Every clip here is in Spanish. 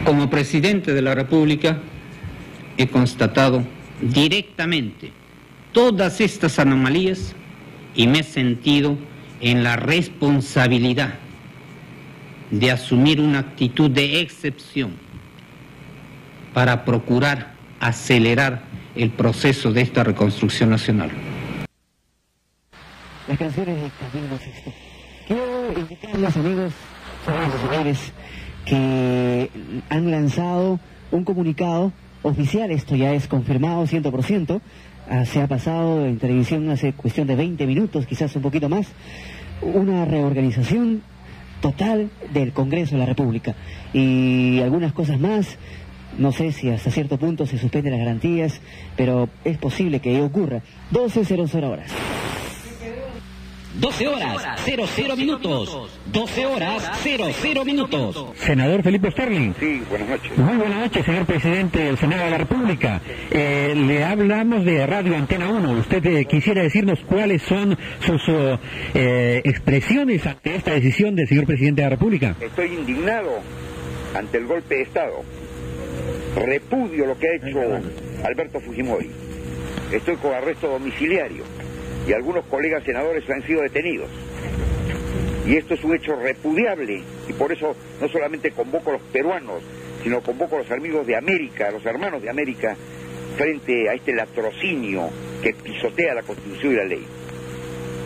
Como presidente de la República he constatado directamente todas estas anomalías y me he sentido en la responsabilidad de asumir una actitud de excepción para procurar acelerar el proceso de esta reconstrucción nacional. Las canciones de Camilo Sesto. Quiero invitarles, amigos, señores, que han lanzado un comunicado oficial. Esto ya es confirmado 100%. Se ha pasado en televisión hace cuestión de 20 minutos, quizás un poquito más. Una reorganización total del Congreso de la República. Y algunas cosas más. No sé si hasta cierto punto se suspenden las garantías, pero es posible que ello ocurra. 12:00 horas. 12 horas, 00 minutos. 12 horas, 00 minutos. Senador Felipe Sterling. Sí, buenas noches. Muy buenas noches, señor presidente del Senado de la República. Le hablamos de Radio Antena 1. ¿Usted quisiera decirnos cuáles son sus expresiones ante esta decisión del señor presidente de la República? Estoy indignado ante el golpe de Estado. Repudio lo que ha hecho Alberto Fujimori. Estoy con arresto domiciliario y algunos colegas senadores han sido detenidos. Y esto es un hecho repudiable y por eso no solamente convoco a los peruanos, sino convoco a los amigos de América, a los hermanos de América, frente a este latrocinio que pisotea la Constitución y la ley.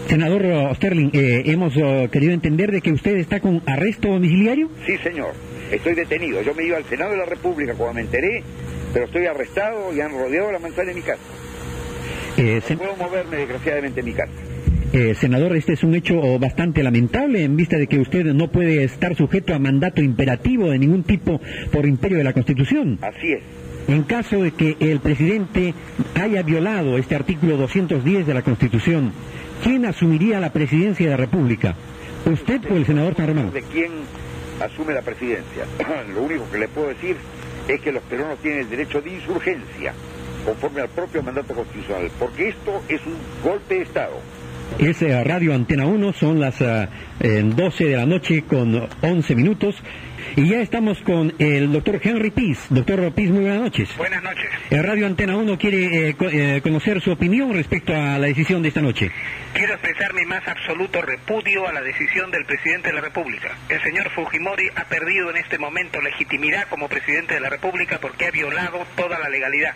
Senador Sterling, hemos querido entender de que usted está con arresto domiciliario. Sí, señor. Estoy detenido. Yo me iba al Senado de la República cuando me enteré, pero estoy arrestado y han rodeado la manzana de mi casa. No puedo moverme, desgraciadamente, en mi casa. Senador, este es un hecho bastante lamentable en vista de que usted no puede estar sujeto a mandato imperativo de ningún tipo por imperio de la Constitución. Así es. En caso de que el presidente haya violado este artículo 210 de la Constitución, ¿quién asumiría la presidencia de la República? ¿Usted o el senador San Román? ¿De quién asume la presidencia? Lo único que le puedo decir es que los peruanos tienen el derecho de insurgencia conforme al propio mandato constitucional, porque esto es un golpe de Estado. Es Radio Antena 1, son las 12 de la noche con 11 minutos. Y ya estamos con el doctor Henry Peace. Doctor Peace, muy buenas noches. Buenas noches. Radio Antena 1 quiere conocer su opinión respecto a la decisión de esta noche. Quiero expresar mi más absoluto repudio a la decisión del presidente de la República. El señor Fujimori ha perdido en este momento legitimidad como presidente de la República porque ha violado toda la legalidad.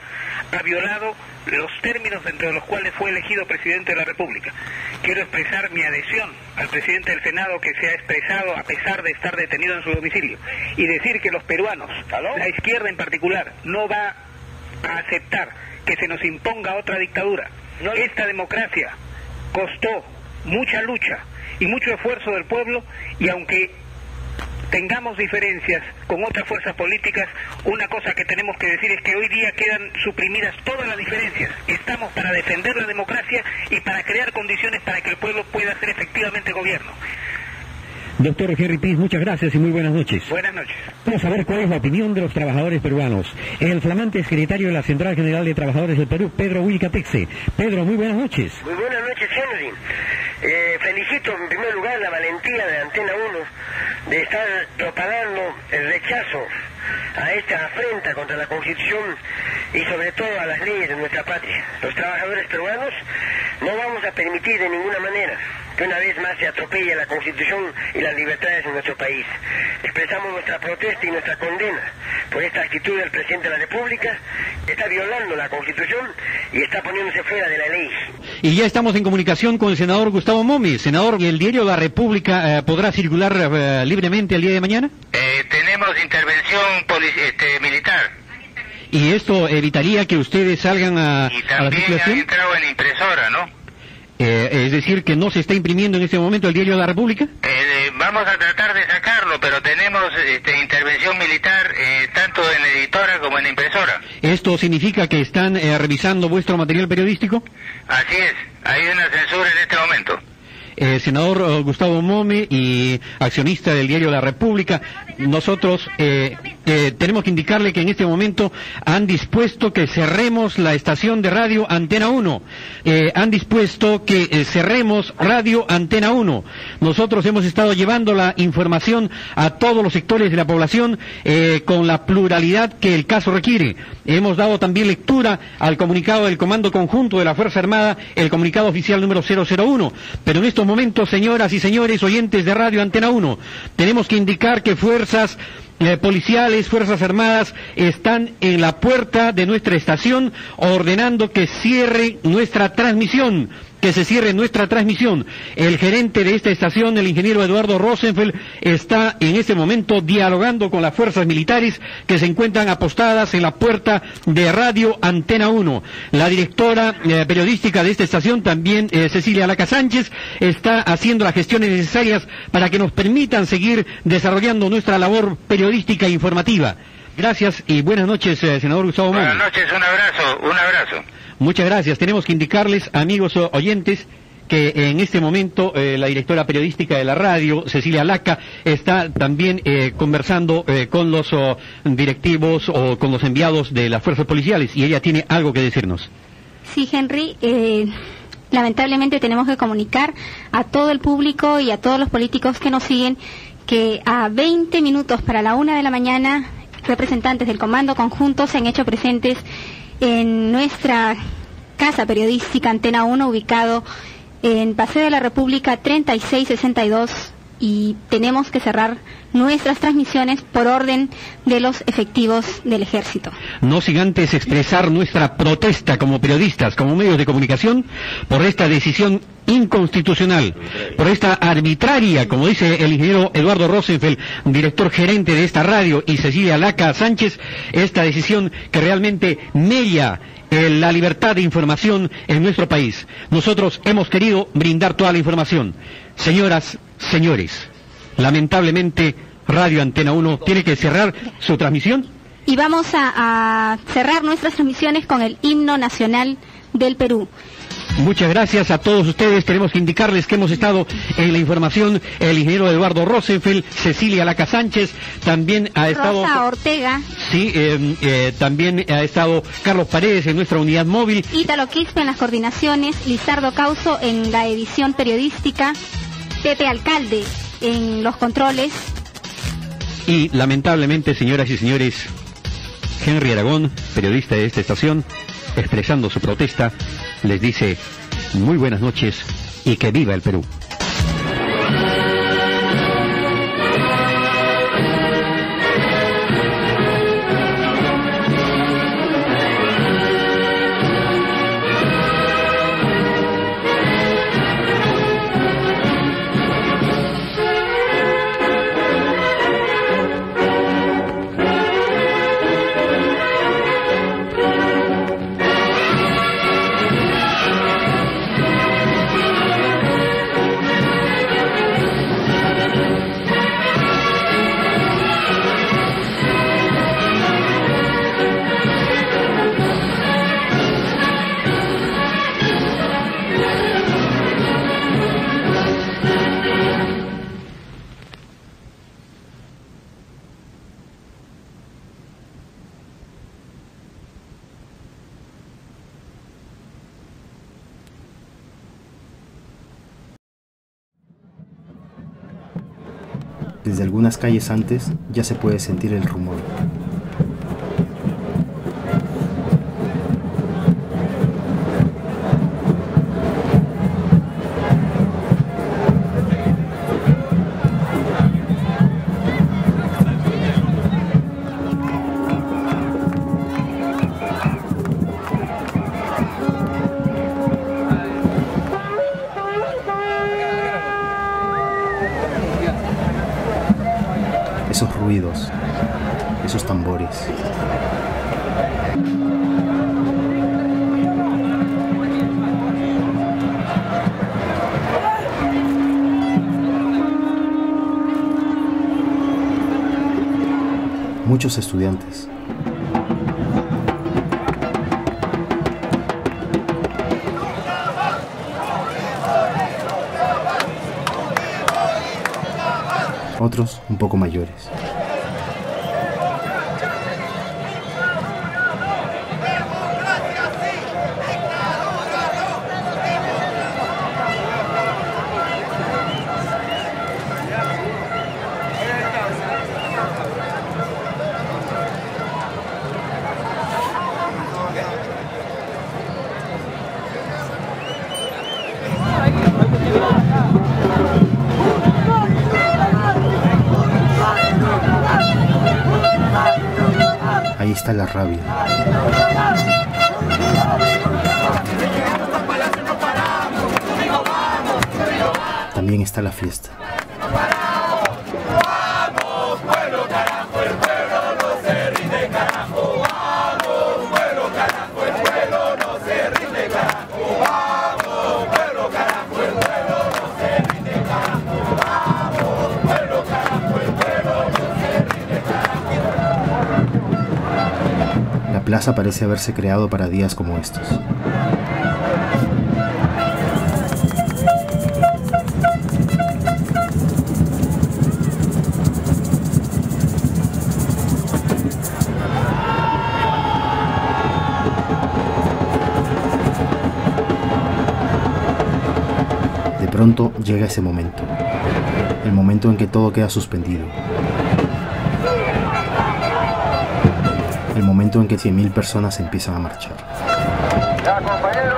Ha violado los términos dentro de los cuales fue elegido presidente de la República. Quiero expresar mi adhesión al presidente del Senado que se ha expresado a pesar de estar detenido en su domicilio y decir que los peruanos, la izquierda en particular, no va a aceptar que se nos imponga otra dictadura. Esta democracia costó mucha lucha y mucho esfuerzo del pueblo y aunque tengamos diferencias con otras fuerzas políticas, una cosa que tenemos que decir es que hoy día quedan suprimidas todas las diferencias. Estamos para defender la democracia y para crear condiciones para que el pueblo pueda hacer efectivamente gobierno. Doctor Henry Peace, muchas gracias y muy buenas noches. Buenas noches. Vamos a ver cuál es la opinión de los trabajadores peruanos. El flamante secretario de la Central General de Trabajadores del Perú, Pedro Wilcatexe. Pedro, muy buenas noches. Muy buenas noches, Henry. Felicito en primer lugar la valentía de Antena 1 de estar propagando el rechazo a esta afrenta contra la Constitución y sobre todo a las leyes de nuestra patria. Los trabajadores peruanos no vamos a permitir de ninguna manera que una vez más se atropelle la Constitución y las libertades en nuestro país. Expresamos nuestra protesta y nuestra condena por esta actitud del presidente de la República, que está violando la Constitución y está poniéndose fuera de la ley. Y ya estamos en comunicación con el senador Gustavo Momi. Senador, ¿el diario La República podrá circular libremente el día de mañana? Tenemos intervención militar. ¿Y esto evitaría que ustedes salgan a Y la también circulación? ha entrado en impresora, ¿no? Es decir, que no se está imprimiendo en este momento el diario de la República. Vamos a tratar de sacarlo, pero tenemos intervención militar tanto en la editora como en la impresora. ¿Esto significa que están revisando vuestro material periodístico? Así es, hay una censura en este momento. Senador Gustavo Momi y accionista del diario La República, nosotros tenemos que indicarle que en este momento han dispuesto que cerremos la estación de radio Antena 1. Han dispuesto que cerremos radio Antena 1. Nosotros hemos estado llevando la información a todos los sectores de la población con la pluralidad que el caso requiere. Hemos dado también lectura al comunicado del Comando Conjunto de la Fuerza Armada, el comunicado oficial número 001. Pero en estos momentos, señoras y señores oyentes de radio Antena 1, tenemos que indicar que fuerzas policiales, Fuerzas Armadas, están en la puerta de nuestra estación ordenando que cierre nuestra transmisión, que se cierre nuestra transmisión. El gerente de esta estación, el ingeniero Eduardo Rosenfeld, está en este momento dialogando con las fuerzas militares que se encuentran apostadas en la puerta de radio Antena 1. La directora periodística de esta estación, también Cecilia Laca Sánchez, está haciendo las gestiones necesarias para que nos permitan seguir desarrollando nuestra labor periodística e informativa. Gracias y buenas noches, senador Gustavo Monge. Buenas noches, un abrazo. Muchas gracias. Tenemos que indicarles, amigos oyentes, que en este momento la directora periodística de la radio, Cecilia Laca, está también conversando con los directivos o con los enviados de las fuerzas policiales y ella tiene algo que decirnos. Sí, Henry, lamentablemente tenemos que comunicar a todo el público y a todos los políticos que nos siguen que a 20 minutos para la 1 de la mañana representantes del Comando Conjunto se han hecho presentes en nuestra casa periodística Antena 1, ubicado en Paseo de la República 3662, y tenemos que cerrar nuestras transmisiones por orden de los efectivos del Ejército. No sin antes expresar nuestra protesta como periodistas, como medios de comunicación, por esta decisión inconstitucional, por esta arbitraria, como dice el ingeniero Eduardo Rosenfeld, director gerente de esta radio, y Cecilia Laca Sánchez, esta decisión que realmente mella la libertad de información en nuestro país. Nosotros hemos querido brindar toda la información. Señoras, señores, lamentablemente Radio Antena 1 tiene que cerrar su transmisión. Y vamos a cerrar nuestras transmisiones con el himno nacional del Perú. Muchas gracias a todos ustedes. Tenemos que indicarles que hemos estado en la información el ingeniero Eduardo Rosenfeld, Cecilia Laca Sánchez, también ha estado Rosa Ortega. Sí, también ha estado Carlos Paredes en nuestra unidad móvil. Ítalo Quispe en las coordinaciones, Lizardo Causo en la edición periodística, Pepe Alcalde en los controles. Y lamentablemente, señoras y señores, Henry Aragón, periodista de esta estación, expresando su protesta, les dice muy buenas noches y que viva el Perú. Desde algunas calles antes ya se puede sentir el rumor. Esos ruidos, esos tambores. Muchos estudiantes. Otros un poco mayores. Ahí está la rabia. También está la fiesta. La plaza parece haberse creado para días como estos. De pronto llega ese momento, el momento en que todo queda suspendido. El momento en que 100.000 personas empiezan a marchar. Ya, compañeros,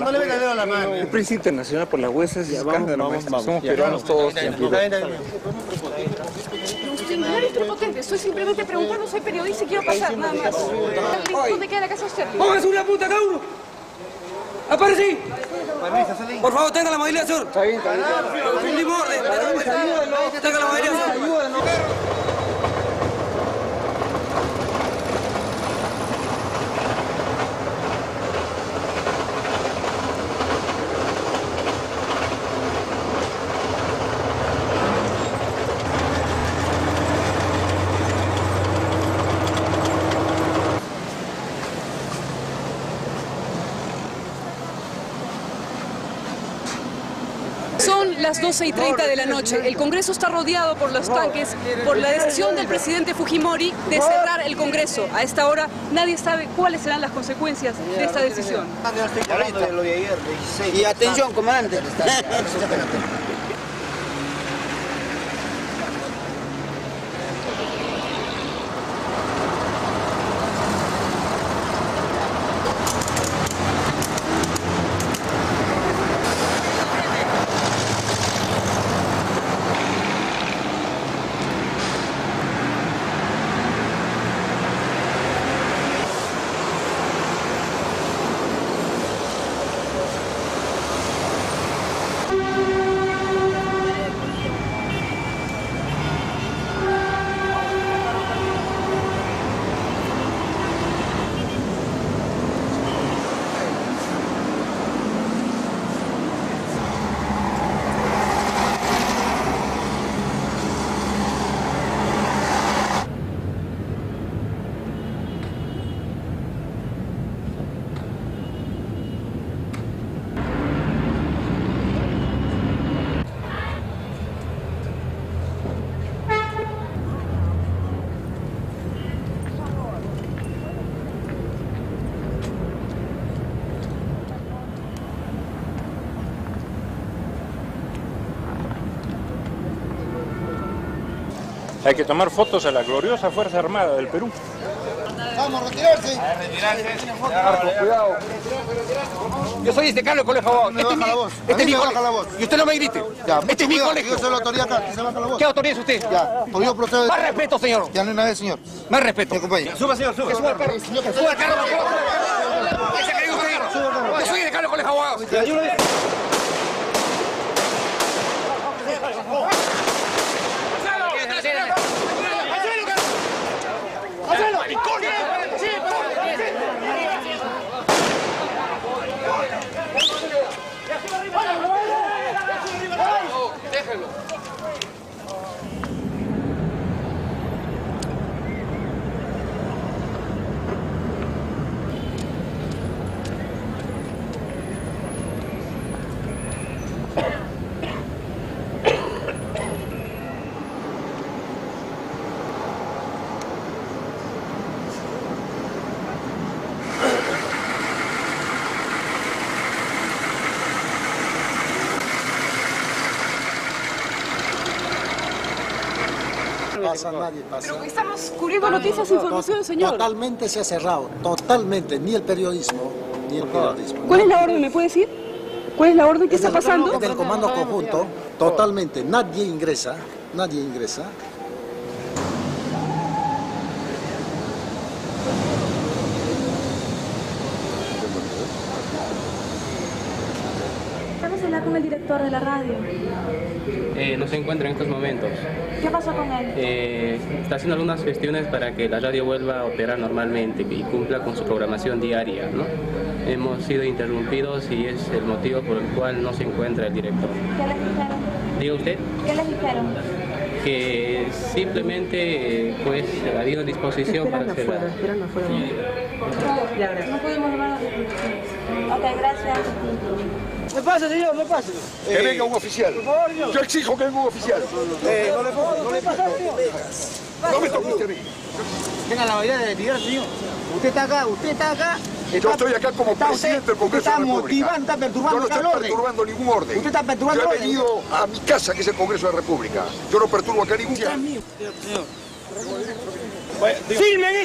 no le venga a la mano. El Prensa Internacional por las huesas es escándalo. Somos peruanos todos. Usted no es prepotente, estoy simplemente preguntando, soy periodista y quiero pasar, nada más. ¿Dónde queda la casa usted? ¡Póngase una punta cada uno! ¡Aparecí! Por favor, tenga la movilidad, señor. Está bien, está bien. Cumplimos orden. Tenga la movilidad, señor. Son las 12:30 de la noche. El Congreso está rodeado por los tanques por la decisión del presidente Fujimori de cerrar el Congreso. A esta hora nadie sabe cuáles serán las consecuencias de esta decisión. Y atención, comandante. Hay que tomar fotos a la gloriosa Fuerza Armada del Perú. Vamos, retirarse. A retirarse. Cuidado. Yo soy este Carlos Colegio Abogado. Me baja la voz. Este es mi baja la voz. Y usted no me grite. Ya, este es mi cuidado, colegio. Yo soy la autoridad acá, que se baja la voz. ¿Qué autoridad es usted? Ya, pues yo procedo. Más respeto, señor. Ya no hay nada, señor. Más respeto. Me acompaña. Suba, señor, suba. Suba al carro. Suba al carro. ¿Qué se cree usted? Yo soy de Carlos Colegio Abogado. pasa, nadie pasa. Pero estamos cubriendo noticias e información, señor. Totalmente se ha cerrado, totalmente, ni el periodismo, ni el periodismo. ¿Cuál es la orden, me puede decir? ¿Cuál es la orden que está pasando? En el comando conjunto, totalmente, nadie ingresa, nadie ingresa. Vamos a hablar con el director de la radio. No se encuentra en estos momentos. ¿Qué pasó con él? Está haciendo algunas gestiones para que la radio vuelva a operar normalmente y cumpla con su programación diaria, ¿no? Hemos sido interrumpidos y es el motivo por el cual no se encuentra el director. ¿Qué les dijeron? ¿Diga usted? ¿Qué les dijeron? Que simplemente pues ha habido disposición para hacer la... No pudimos hablar. Ok, gracias. Me pase, señor, me pase. Que venga un oficial. Por favor, señor. Yo exijo que venga un oficial. No le pasa, señor. No me toque usted a mí. Tenga la habilidad de retirar, señor. Usted está acá. Yo estoy acá como presidente del Congreso de la República. Está perturbando, Yo no estoy perturbando ningún orden. Usted está perturbando Yo he orden. venido a mi casa, que es el Congreso de la República. Yo no perturbo acá ningún día. Filmen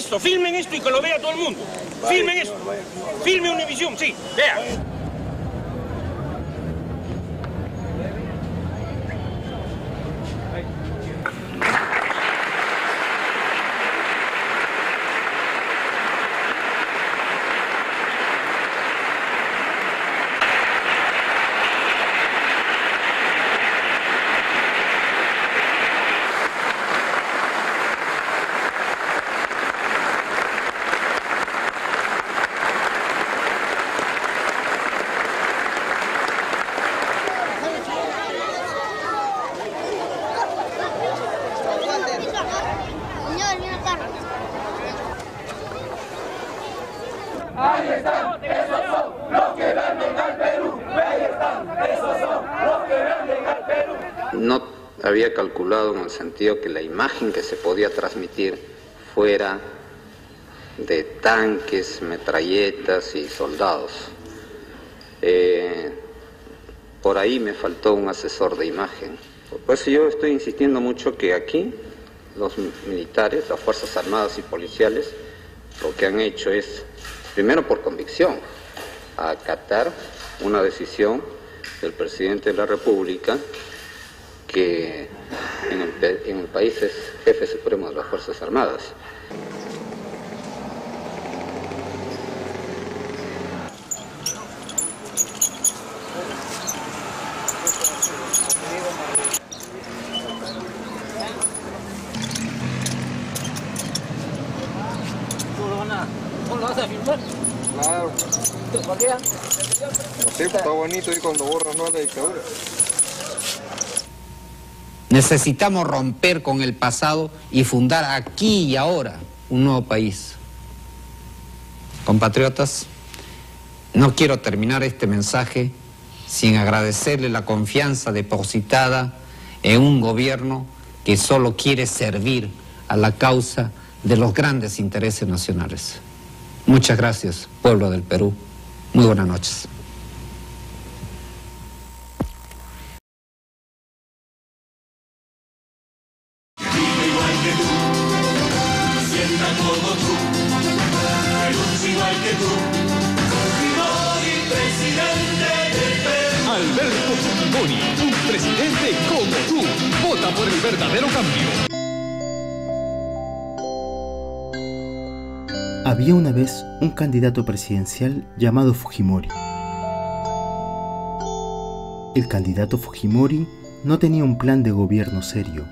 esto y que lo vea todo el mundo. Filmen esto. Filme Univisión, sí, vea. Ahí están, esos son los que venden al Perú. Ahí están, esos son los que venden al Perú. No había calculado en el sentido que la imagen que se podía transmitir fuera de tanques, metralletas y soldados. Por ahí me faltó un asesor de imagen. Por eso yo estoy insistiendo mucho que aquí los militares, las Fuerzas Armadas y Policiales, lo que han hecho es, primero por convicción, acatar una decisión del presidente de la República, que en el país es jefe supremo de las Fuerzas Armadas. ¿Cómo lo vas a filmar? Claro. ¿Para qué? Sí, está bonito ir cuando borras no la dictadura. Necesitamos romper con el pasado y fundar aquí y ahora un nuevo país. Compatriotas, no quiero terminar este mensaje sin agradecerle la confianza depositada en un gobierno que solo quiere servir a la causa de los grandes intereses nacionales. Muchas gracias, pueblo del Perú. Muy buenas noches. Alberto Fujimori, un presidente como tú. Vota por el verdadero cambio. Había una vez un candidato presidencial llamado Fujimori. El candidato Fujimori no tenía un plan de gobierno serio,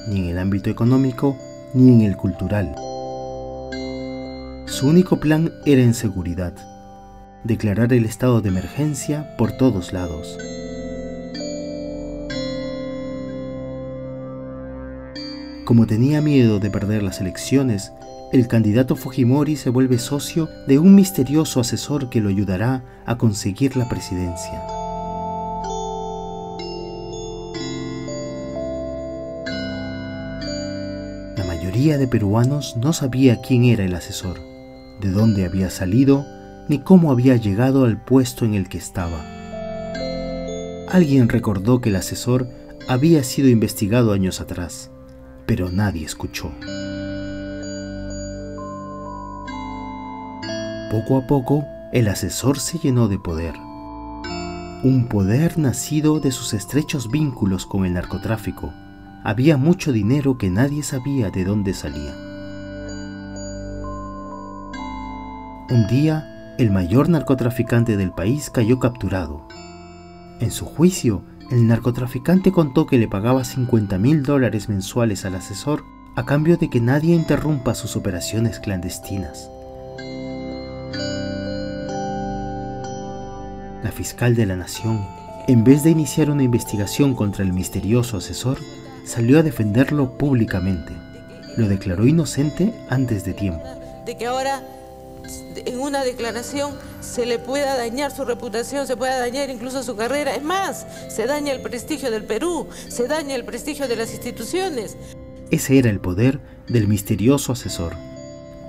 ni en el ámbito económico, ni en el cultural. Su único plan era en seguridad, declarar el estado de emergencia por todos lados. Como tenía miedo de perder las elecciones, el candidato Fujimori se vuelve socio de un misterioso asesor que lo ayudará a conseguir la presidencia. La mayoría de peruanos no sabía quién era el asesor, de dónde había salido, ni cómo había llegado al puesto en el que estaba. Alguien recordó que el asesor había sido investigado años atrás, pero nadie escuchó. Poco a poco, el asesor se llenó de poder. Un poder nacido de sus estrechos vínculos con el narcotráfico. Había mucho dinero que nadie sabía de dónde salía. Un día, el mayor narcotraficante del país cayó capturado. En su juicio, el narcotraficante contó que le pagaba $50.000 mensuales al asesor a cambio de que nadie interrumpa sus operaciones clandestinas. La fiscal de la nación, en vez de iniciar una investigación contra el misterioso asesor, salió a defenderlo públicamente. Lo declaró inocente antes de tiempo. De que ahora en una declaración se le pueda dañar su reputación, se pueda dañar incluso su carrera. Es más, se daña el prestigio del Perú, se daña el prestigio de las instituciones. Ese era el poder del misterioso asesor,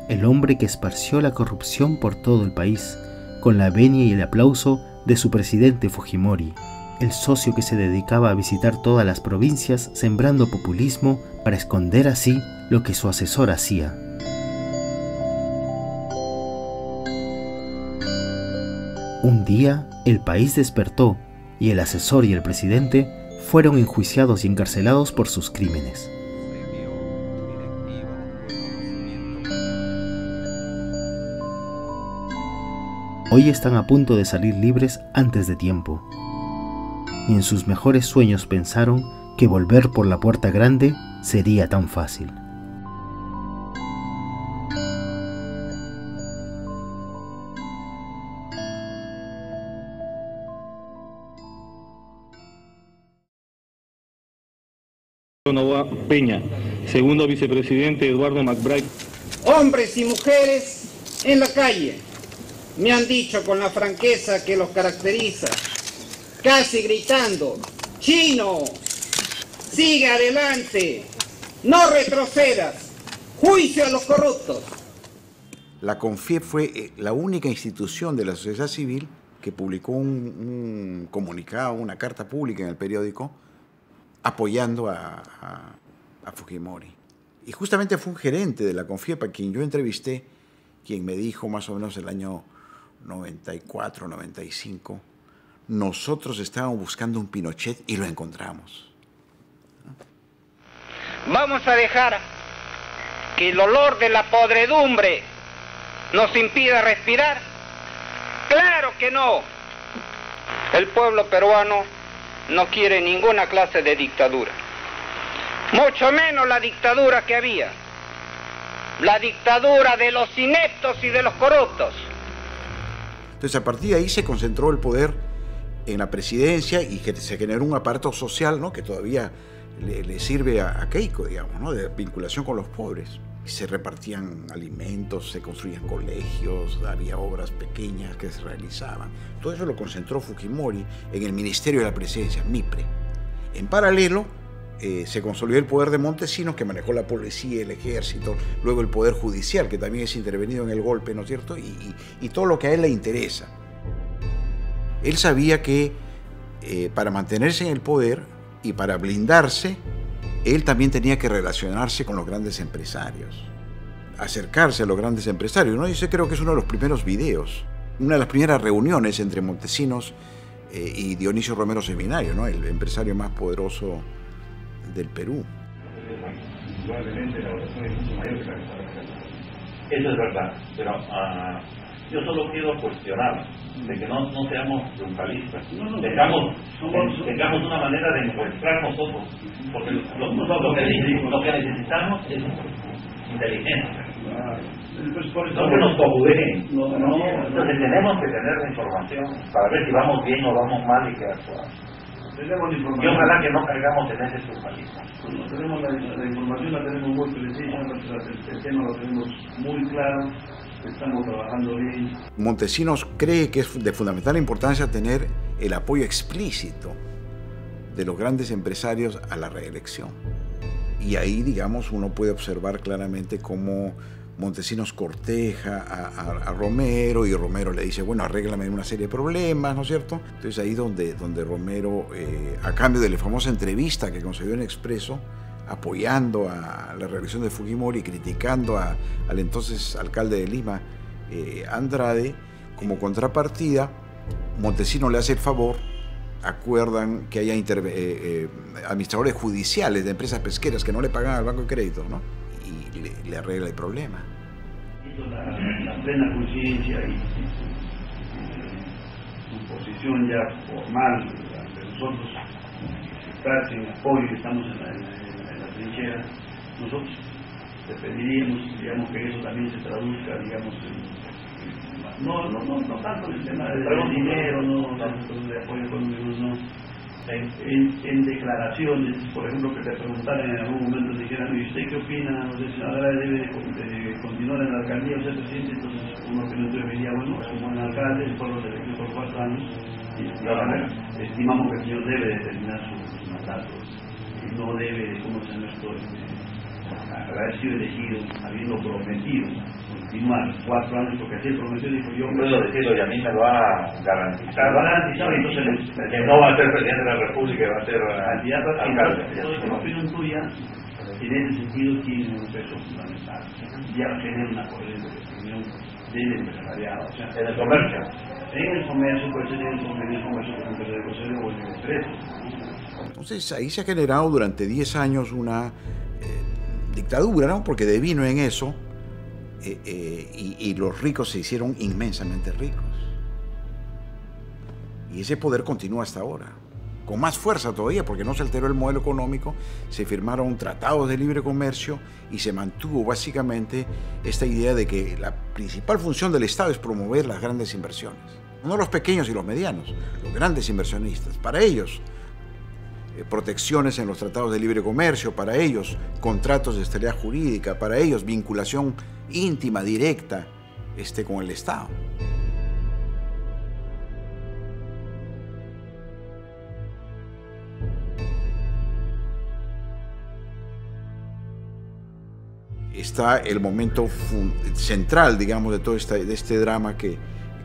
el hombre que esparció la corrupción por todo el país, con la venia y el aplauso de su presidente Fujimori, el socio que se dedicaba a visitar todas las provincias sembrando populismo para esconder así lo que su asesor hacía. Un día, el país despertó y el asesor y el presidente fueron enjuiciados y encarcelados por sus crímenes. Hoy están a punto de salir libres antes de tiempo. Ni en sus mejores sueños pensaron que volver por la puerta grande sería tan fácil. Novoa Peña, segundo vicepresidente Eduardo McBride. Hombres y mujeres en la calle me han dicho con la franqueza que los caracteriza, casi gritando: ¡Chino! ¡Sigue adelante! ¡No retrocedas! ¡Juicio a los corruptos! La CONFIEP fue la única institución de la sociedad civil que publicó un comunicado, una carta pública en el periódico, apoyando a Fujimori. Y justamente fue un gerente de la CONFIEP a quien yo entrevisté, quien me dijo más o menos el año 94, 95, nosotros estábamos buscando un Pinochet y lo encontramos. Vamos a dejar que el olor de la podredumbre nos impida respirar. ¡Claro que no! El pueblo peruano no quiere ninguna clase de dictadura, mucho menos la dictadura que había, la dictadura de los ineptos y de los corruptos. Entonces, a partir de ahí se concentró el poder en la presidencia y que se generó un aparato social, ¿no?, que todavía le sirve a Keiko, digamos, ¿no?, de vinculación con los pobres. Se repartían alimentos, se construían colegios, había obras pequeñas que se realizaban. Todo eso lo concentró Fujimori en el Ministerio de la Presidencia, MIPRE. En paralelo, se consolidó el poder de Montesinos, que manejó la policía, el ejército, luego el poder judicial, que también es intervenido en el golpe, ¿no es cierto?, y todo lo que a él le interesa. Él sabía que para mantenerse en el poder y para blindarse, él también tenía que relacionarse con los grandes empresarios, acercarse a los grandes empresarios, ¿no? Y ese creo que es uno de los primeros videos, una de las primeras reuniones entre Montesinos y Dionisio Romero Seminario, ¿no?, el empresario más poderoso del Perú. Eso es verdad, pero yo solo quiero cuestionar de que no seamos triunfalistas, tengamos una manera de encontrar nosotros, porque lo que necesitamos es inteligencia, no que nos cojudeen. Entonces tenemos que tener la información para ver si vamos bien o vamos mal y qué actuar. Y ojalá que no caigamos en ese triunfalismo. Tenemos la información, la tenemos muy precisa, el tema lo tenemos muy claro. Estamos trabajando bien. Montesinos cree que es de fundamental importancia tener el apoyo explícito de los grandes empresarios a la reelección. Y ahí, digamos, uno puede observar claramente cómo Montesinos corteja a Romero, y Romero le dice, bueno, arréglame una serie de problemas, ¿no es cierto? Entonces ahí donde Romero, a cambio de la famosa entrevista que concedió en Expreso, apoyando a la reelección de Fujimori, criticando al entonces alcalde de Lima, Andrade. Como contrapartida, Montesinos le hace el favor, acuerdan que haya administradores judiciales de empresas pesqueras que no le pagan al Banco de Crédito, ¿no? Y le arregla el problema. La plena conciencia y su posición ya formal ante nosotros, estar sin apoyo, estamos en la trinchera, nosotros le pediríamos, digamos, que eso también se traduzca, digamos, no tanto en el tema de dinero, no tanto de apoyo económico, no. En declaraciones, por ejemplo, que te preguntaran en algún momento, te dijeran, ¿y usted qué opina? No sé si ahora debe de continuar en la alcaldía o ser presidente. Entonces uno que no diría, bueno, es un buen alcalde, el pueblo se eligió por 4 años, y estimamos que el señor debe de terminar sus mandatos, y no debe, como se nuestro haber sido elegido, habiendo prometido continuar 4 años, porque así el prometió, dijo yo. Puedo decirlo, y a mí me lo ha garantizado. Garantizado, entonces que no va a ser presidente de la República, va a ser alcalde. Entonces, la opinión tuya, en ese sentido, tiene un peso fundamental. Ya genera una corriente de opinión del empresariado. O sea, en el comercio. En el comercio, puede ser en el comercio con empresa de comercio o en el empresa. Entonces, ahí se ha generado durante 10 años una dictadura, ¿no? Porque devino en eso. Y los ricos se hicieron inmensamente ricos. Y ese poder continúa hasta ahora, con más fuerza todavía, porque no se alteró el modelo económico, se firmaron tratados de libre comercio y se mantuvo básicamente esta idea de que la principal función del Estado es promover las grandes inversiones. No los pequeños y los medianos, los grandes inversionistas. Para ellos, protecciones en los tratados de libre comercio, para ellos contratos de estabilidad jurídica, para ellos vinculación íntima, directa, con el Estado. Está el momento central, digamos, de todo este drama que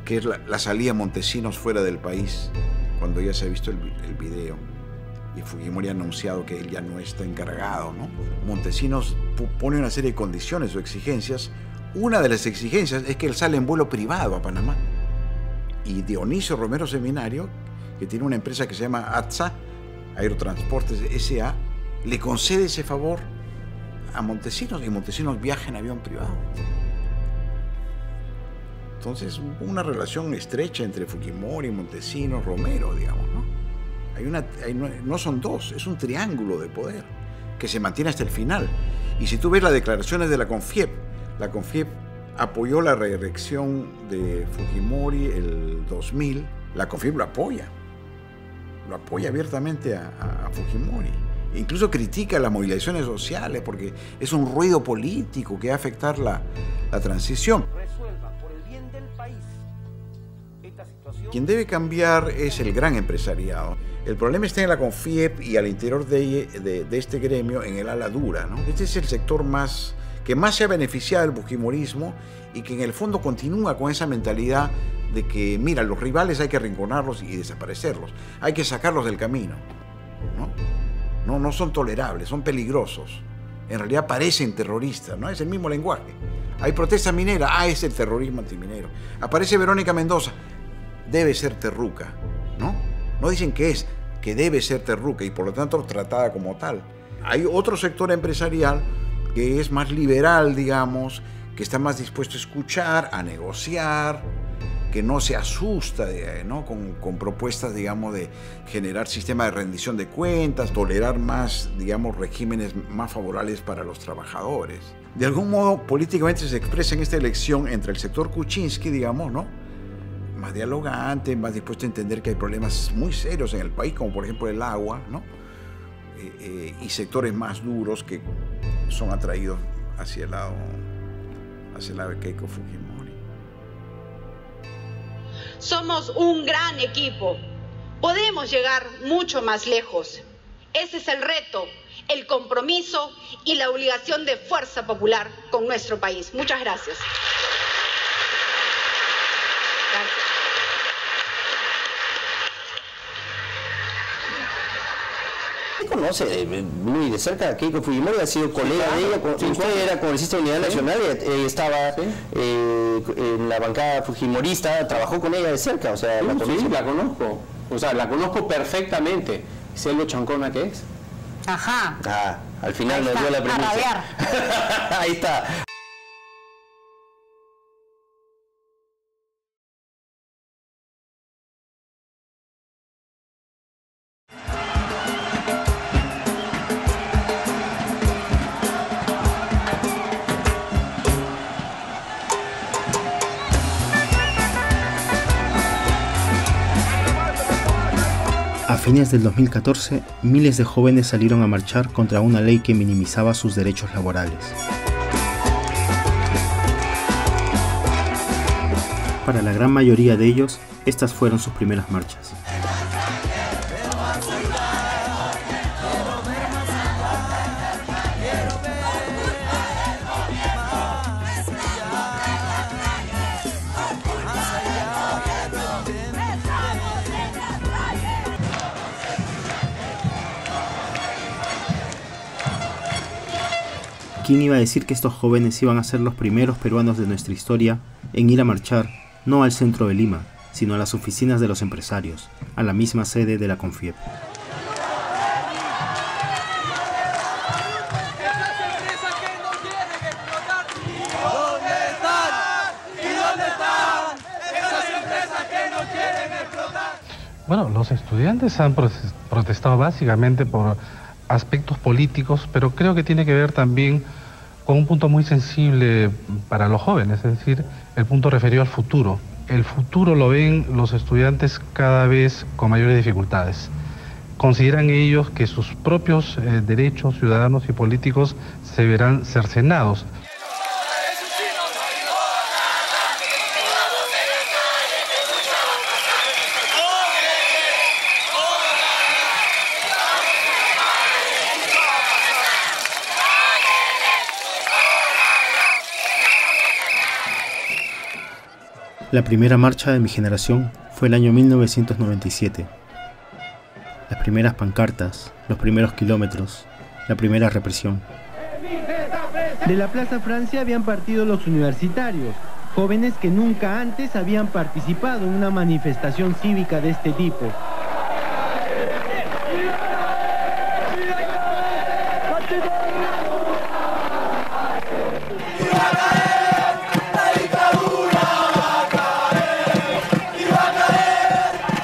es la salida de Montesinos fuera del país, cuando ya se ha visto el video. Y Fujimori ha anunciado que él ya no está encargado, ¿no? Montesinos pone una serie de condiciones o exigencias. Una de las exigencias es que él sale en vuelo privado a Panamá. Y Dionisio Romero Seminario, que tiene una empresa que se llama ATSA, Aerotransportes S.A., le concede ese favor a Montesinos, y Montesinos viaja en avión privado. Entonces, una relación estrecha entre Fujimori, Montesinos, Romero, digamos, ¿no? No son dos, es un triángulo de poder que se mantiene hasta el final. Y si tú ves las declaraciones de la CONFIEP apoyó la reelección de Fujimori el 2000, la CONFIEP lo apoya abiertamente a Fujimori. Incluso critica las movilizaciones sociales porque es un ruido político que va a afectar la transición. Quien debe cambiar es el gran empresariado. El problema está en la CONFIEP y al interior de este gremio, en el ala dura, ¿no? Este es el sector que más se ha beneficiado del fujimorismo y que en el fondo continúa con esa mentalidad de que, mira, los rivales hay que arrinconarlos y desaparecerlos. Hay que sacarlos del camino, ¿no? No son tolerables, son peligrosos. En realidad parecen terroristas, ¿no? Es el mismo lenguaje. Hay protesta minera, es el terrorismo antiminero. Aparece Verónica Mendoza, debe ser terruca, ¿no? No dicen que debe ser terruca y por lo tanto tratada como tal. Hay otro sector empresarial que es más liberal, digamos, que está más dispuesto a escuchar, a negociar, que no se asusta, ¿no? con propuestas, digamos, de generar sistema de rendición de cuentas, tolerar más, digamos, regímenes más favorables para los trabajadores. De algún modo, políticamente se expresa en esta elección entre el sector Kuczynski, digamos, ¿no? Más dialogante, más dispuesto a entender que hay problemas muy serios en el país, como por ejemplo el agua, ¿no? Y sectores más duros que son atraídos hacia el lado de Keiko Fujimori. Somos un gran equipo. Podemos llegar mucho más lejos. Ese es el reto, el compromiso y la obligación de Fuerza Popular con nuestro país. Muchas gracias. conoce muy de cerca a Keiko Fujimori, ha sido colega de ella. Usted era congresista de Unidad Nacional y estaba en la bancada fujimorista, trabajó con ella de cerca, o sea, la conozco. O sea, la conozco perfectamente. Sé lo chancona que es. Ajá. Al final nos dio la premisa. Ahí está. A fines del 2014, miles de jóvenes salieron a marchar contra una ley que minimizaba sus derechos laborales. Para la gran mayoría de ellos, estas fueron sus primeras marchas. ¿Quién iba a decir que estos jóvenes iban a ser los primeros peruanos de nuestra historia en ir a marchar, no al centro de Lima, sino a las oficinas de los empresarios, a la misma sede de la CONFIEP? Bueno, los estudiantes han protestado básicamente por aspectos políticos, pero creo que tiene que ver también con un punto muy sensible para los jóvenes, es decir, el punto referido al futuro. El futuro lo ven los estudiantes cada vez con mayores dificultades. Consideran ellos que sus propios derechos ciudadanos y políticos se verán cercenados. La primera marcha de mi generación fue el año 1997. Las primeras pancartas, los primeros kilómetros, la primera represión. De la Plaza Francia habían partido los universitarios, jóvenes que nunca antes habían participado en una manifestación cívica de este tipo.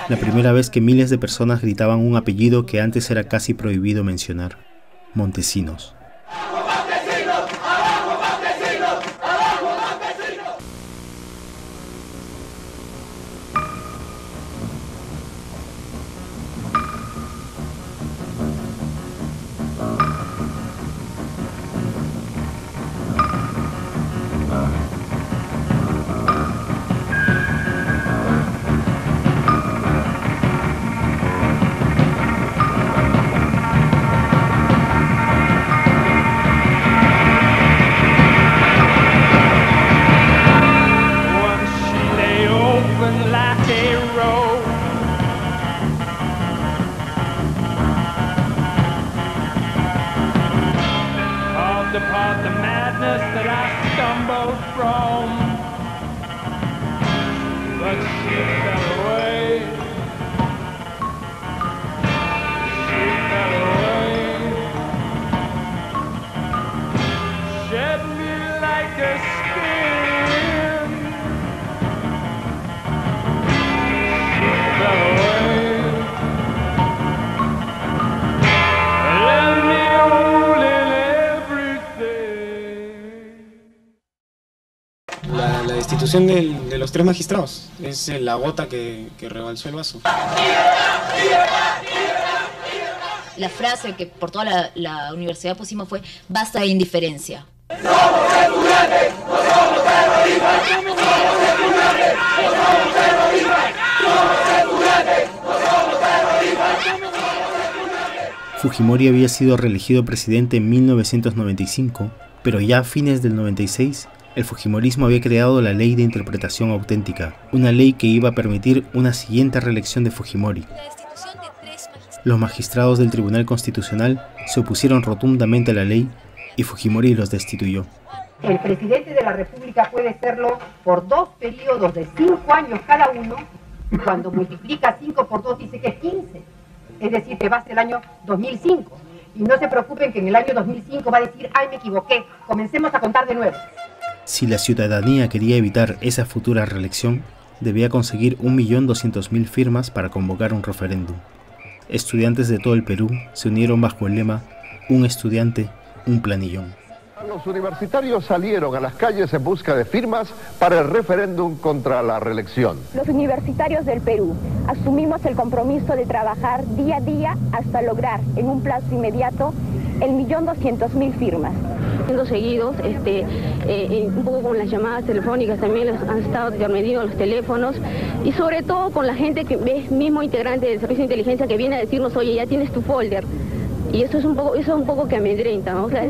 La primera vez que miles de personas gritaban un apellido que antes era casi prohibido mencionar: Montesinos. Depart the madness that I stumbled from, but she fell away. She fell away. Shed me like a skin. She fell away. Let me hold in La destitución de los 3 magistrados es la gota que rebalsó el vaso. La frase que por toda la universidad pusimos fue: basta de indiferencia. ¡Somos estudiantes! ¡No somos terroristas! ¡Somos estudiantes! ¡No somos terroristas! ¡Somos estudiantes! ¡No somos terroristas! Fujimori había sido reelegido presidente en 1995, pero ya a fines del 96, el Fujimorismo había creado la Ley de Interpretación Auténtica, una ley que iba a permitir una siguiente reelección de Fujimori. La destitución de 3 magistrados Los magistrados del Tribunal Constitucional se opusieron rotundamente a la ley y Fujimori los destituyó. El presidente de la República puede serlo por 2 periodos de 5 años cada uno, y cuando multiplica 5 por 2 dice que es 15, es decir, que va hasta el año 2005. Y no se preocupen que en el año 2005 va a decir, ay, me equivoqué, comencemos a contar de nuevo. Si la ciudadanía quería evitar esa futura reelección, debía conseguir 1.200.000 firmas para convocar un referéndum. Estudiantes de todo el Perú se unieron bajo el lema "Un estudiante, un planillón". Los universitarios salieron a las calles en busca de firmas para el referéndum contra la reelección. Los universitarios del Perú asumimos el compromiso de trabajar día a día hasta lograr en un plazo inmediato el 1.200.000 firmas. Siendo seguidos, un poco con las llamadas telefónicas también han estado intervenidos los teléfonos y sobre todo con la gente que es mismo integrante del servicio de inteligencia que viene a decirnos, oye, ya tienes tu folder. Y eso es un poco que amedrenta, ¿no? O sea,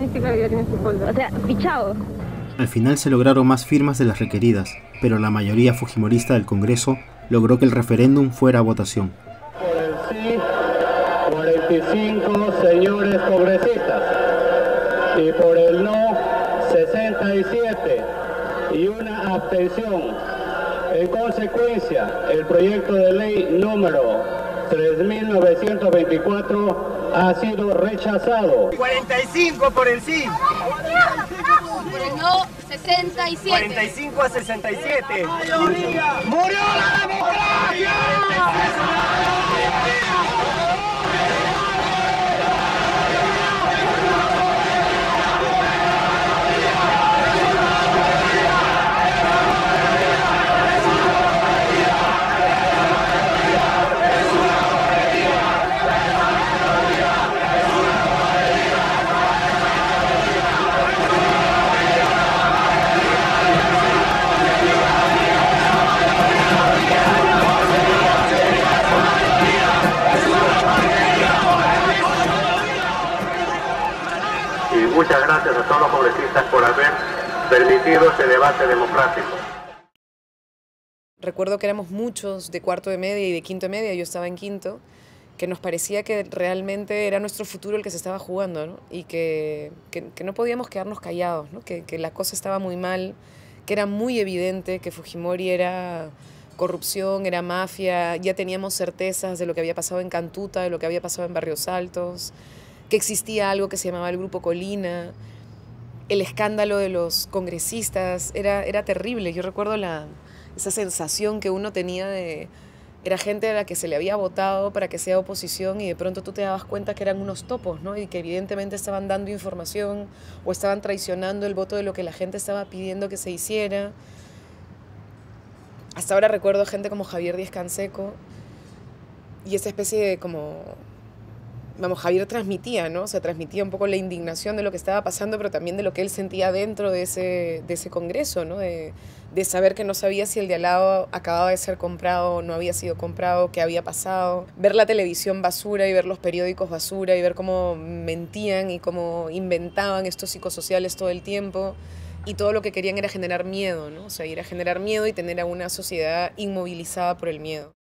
fichado. Al final se lograron más firmas de las requeridas, pero la mayoría fujimorista del Congreso logró que el referéndum fuera a votación. Por el sí, 45 señores congresistas, y por el no, 67, y una abstención. En consecuencia, el proyecto de ley número 3.924 ha sido rechazado. 45 por el sí. Por el no, 67. 45 a 67. ¡Murió la democracia! Muchas gracias a todos los congresistas por haber permitido este debate democrático. Recuerdo que éramos muchos de cuarto de media y de quinto de media, yo estaba en quinto, que nos parecía que realmente era nuestro futuro el que se estaba jugando, ¿no? Y que no podíamos quedarnos callados, ¿no? Que la cosa estaba muy mal, que era muy evidente que Fujimori era corrupción, era mafia, ya teníamos certezas de lo que había pasado en Cantuta, de lo que había pasado en Barrios Altos, que existía algo que se llamaba el Grupo Colina, el escándalo de los congresistas, era terrible. Yo recuerdo esa sensación que uno tenía de... Era gente a la que se le había votado para que sea oposición y de pronto tú te dabas cuenta que eran unos topos, ¿no? Y que evidentemente estaban dando información o estaban traicionando el voto de lo que la gente estaba pidiendo que se hiciera. Hasta ahora recuerdo gente como Javier Díaz-Canseco y esa especie de como... Vamos, Javier transmitía, ¿no? O sea, transmitía un poco la indignación de lo que estaba pasando, pero también de lo que él sentía dentro de ese congreso, ¿no? De saber que no sabía si el de al lado acababa de ser comprado o no había sido comprado, qué había pasado. Ver la televisión basura y ver los periódicos basura y ver cómo mentían y cómo inventaban estos psicosociales todo el tiempo. Y todo lo que querían era generar miedo, ¿no? O sea, ir a generar miedo y tener a una sociedad inmovilizada por el miedo.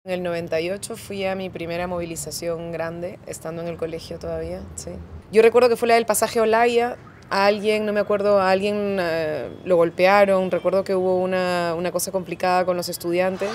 En el 98 fui a mi primera movilización grande, estando en el colegio todavía, sí. Yo recuerdo que fue la del pasaje Olaya, a alguien, no me acuerdo, a alguien lo golpearon, recuerdo que hubo una cosa complicada con los estudiantes.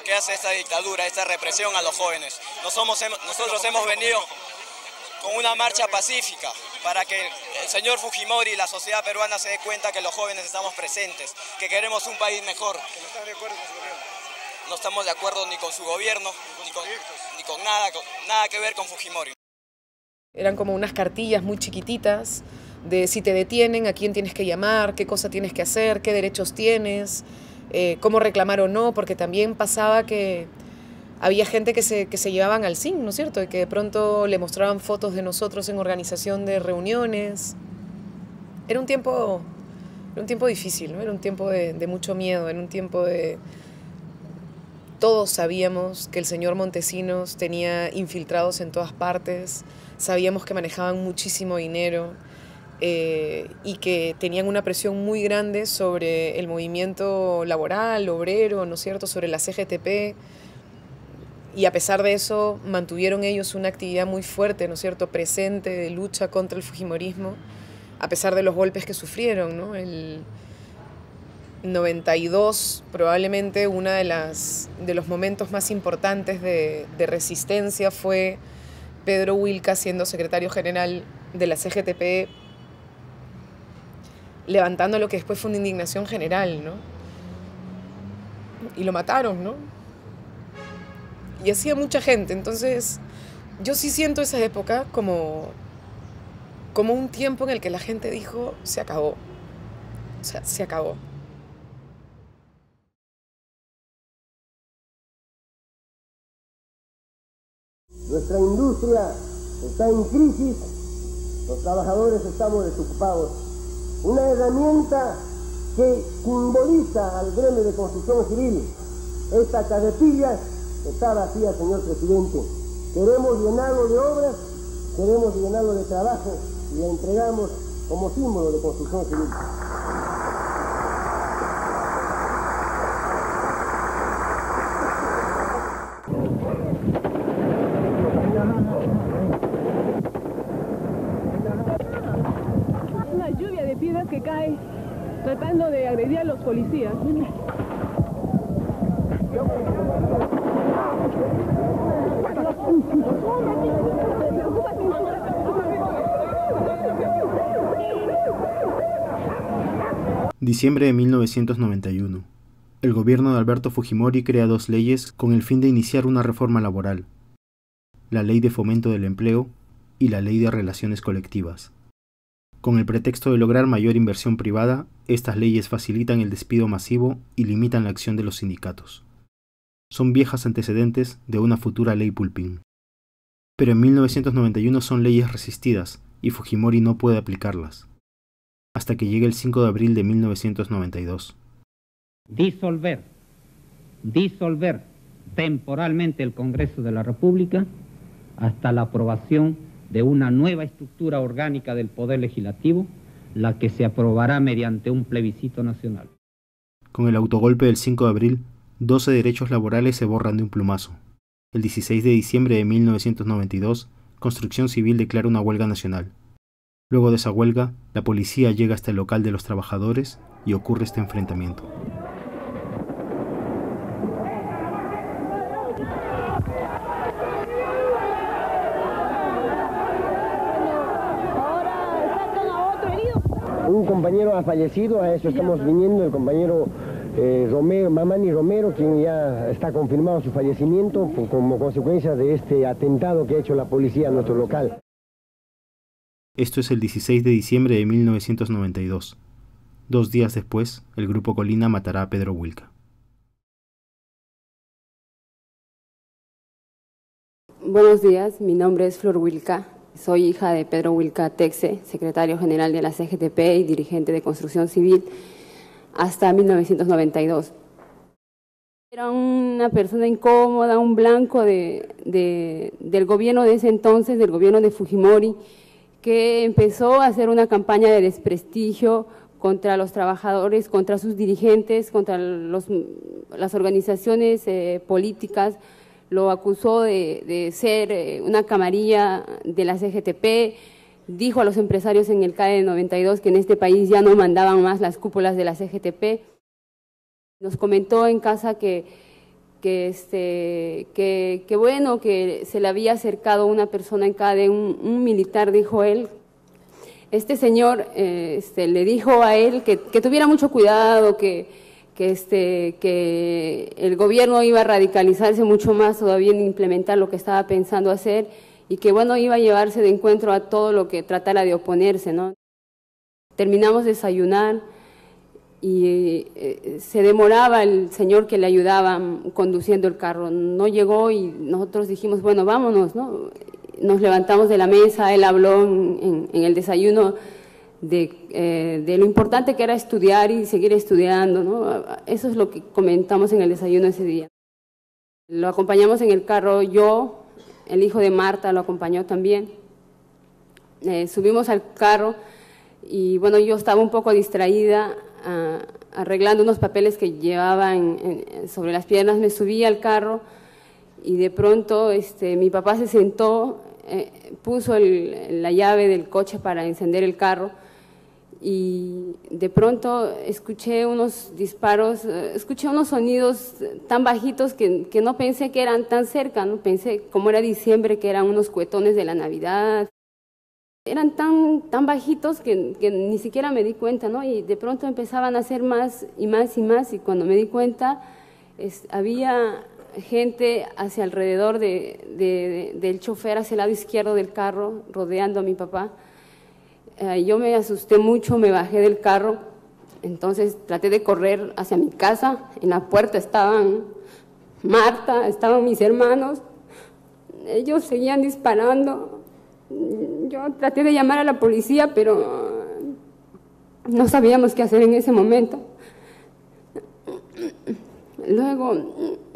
¿Qué hace esta dictadura, esta represión a los jóvenes? Nosotros hemos venido con una marcha pacífica para que el señor Fujimori y la sociedad peruana se dé cuenta que los jóvenes estamos presentes, que queremos un país mejor. ¿Que no están de acuerdo con su gobierno? No estamos de acuerdo ni con su gobierno, ni con nada que ver con Fujimori. Eran como unas cartillas muy chiquititas de si te detienen, a quién tienes que llamar, qué cosa tienes que hacer, qué derechos tienes, cómo reclamar o no, porque también pasaba que había gente que se llevaban al SIN, ¿no es cierto? Y que de pronto le mostraban fotos de nosotros en organización de reuniones. Era un tiempo difícil, ¿no? Era un tiempo de mucho miedo, era un tiempo de... Todos sabíamos que el señor Montesinos tenía infiltrados en todas partes, sabíamos que manejaban muchísimo dinero y que tenían una presión muy grande sobre el movimiento laboral, obrero, ¿no es cierto?, sobre la CGTP. Y a pesar de eso, mantuvieron ellos una actividad muy fuerte, ¿no es cierto?, presente de lucha contra el fujimorismo, a pesar de los golpes que sufrieron, ¿no? El 92, probablemente uno de los momentos más importantes de resistencia fue Pedro Wilca siendo secretario general de la CGTP, levantando lo que después fue una indignación general, ¿no? Y lo mataron, ¿no? Y así a mucha gente. Entonces, yo sí siento esa época como un tiempo en el que la gente dijo, se acabó. O sea, se acabó. Nuestra industria está en crisis, los trabajadores estamos desocupados. Una herramienta que simboliza al gremio de construcción civil, esta carretilla está vacía, señor presidente. Queremos llenarlo de obras, queremos llenarlo de trabajo y la entregamos como símbolo de construcción civil. Una lluvia de piedras que cae tratando de agredir a los policías. Diciembre de 1991. El gobierno de Alberto Fujimori crea dos leyes con el fin de iniciar una reforma laboral: la Ley de Fomento del Empleo y la Ley de Relaciones Colectivas. Con el pretexto de lograr mayor inversión privada, estas leyes facilitan el despido masivo y limitan la acción de los sindicatos. Son viejas antecedentes de una futura ley Pulpín. Pero en 1991 son leyes resistidas y Fujimori no puede aplicarlas, hasta que llegue el 5 de abril de 1992. Disolver temporalmente el Congreso de la República hasta la aprobación de una nueva estructura orgánica del Poder Legislativo, la que se aprobará mediante un plebiscito nacional. Con el autogolpe del 5 de abril, 12 derechos laborales se borran de un plumazo. El 16 de diciembre de 1992, Construcción Civil declara una huelga nacional. Luego de esa huelga, la policía llega hasta el local de los trabajadores y ocurre este enfrentamiento. Un compañero ha fallecido, a eso estamos viniendo, el compañero Mamani Romero, quien ya está confirmado su fallecimiento como consecuencia de este atentado que ha hecho la policía a nuestro local. Esto es el 16 de diciembre de 1992. 2 días después, el Grupo Colina matará a Pedro Wilca. Buenos días, mi nombre es Flor Wilca. Soy hija de Pedro Wilca Texe, secretario general de la CGTP y dirigente de Construcción Civil hasta 1992. Era una persona incómoda, un blanco del gobierno de ese entonces, del gobierno de Fujimori, que empezó a hacer una campaña de desprestigio contra los trabajadores, contra sus dirigentes, contra las organizaciones políticas. Lo acusó de ser una camarilla de la CGTP, dijo a los empresarios en el CAE de 92 que en este país ya no mandaban más las cúpulas de la CGTP. Nos comentó en casa que bueno, que se le había acercado una persona en CADE, un militar, dijo él. Este señor le dijo a él que tuviera mucho cuidado, que el gobierno iba a radicalizarse mucho más todavía en implementar lo que estaba pensando hacer y que bueno, iba a llevarse de encuentro a todo lo que tratara de oponerse, ¿no? Terminamos de desayunar y se demoraba el señor que le ayudaba conduciendo el carro, no llegó y nosotros dijimos, bueno, vámonos, ¿no? Nos levantamos de la mesa, él habló en el desayuno de lo importante que era estudiar y seguir estudiando, ¿no? Eso es lo que comentamos en el desayuno ese día. Lo acompañamos en el carro, yo, el hijo de Marta lo acompañó también. Subimos al carro y bueno, yo estaba un poco distraída arreglando unos papeles que llevaba sobre las piernas. Me subí al carro y de pronto mi papá se sentó, puso la llave del coche para encender el carro y de pronto escuché unos disparos, escuché unos sonidos tan bajitos que no pensé que eran tan cerca, no pensé, como era diciembre, que eran unos cuetones de la Navidad. Eran tan bajitos que ni siquiera me di cuenta, ¿no? Y de pronto empezaban a hacer más y más y más, y cuando me di cuenta había gente hacia alrededor del chofer, hacia el lado izquierdo del carro, rodeando a mi papá. Yo me asusté mucho, me bajé del carro, entonces traté de correr hacia mi casa. En la puerta estaban Marta, estaban mis hermanos, ellos seguían disparando. Yo traté de llamar a la policía, pero no sabíamos qué hacer en ese momento. Luego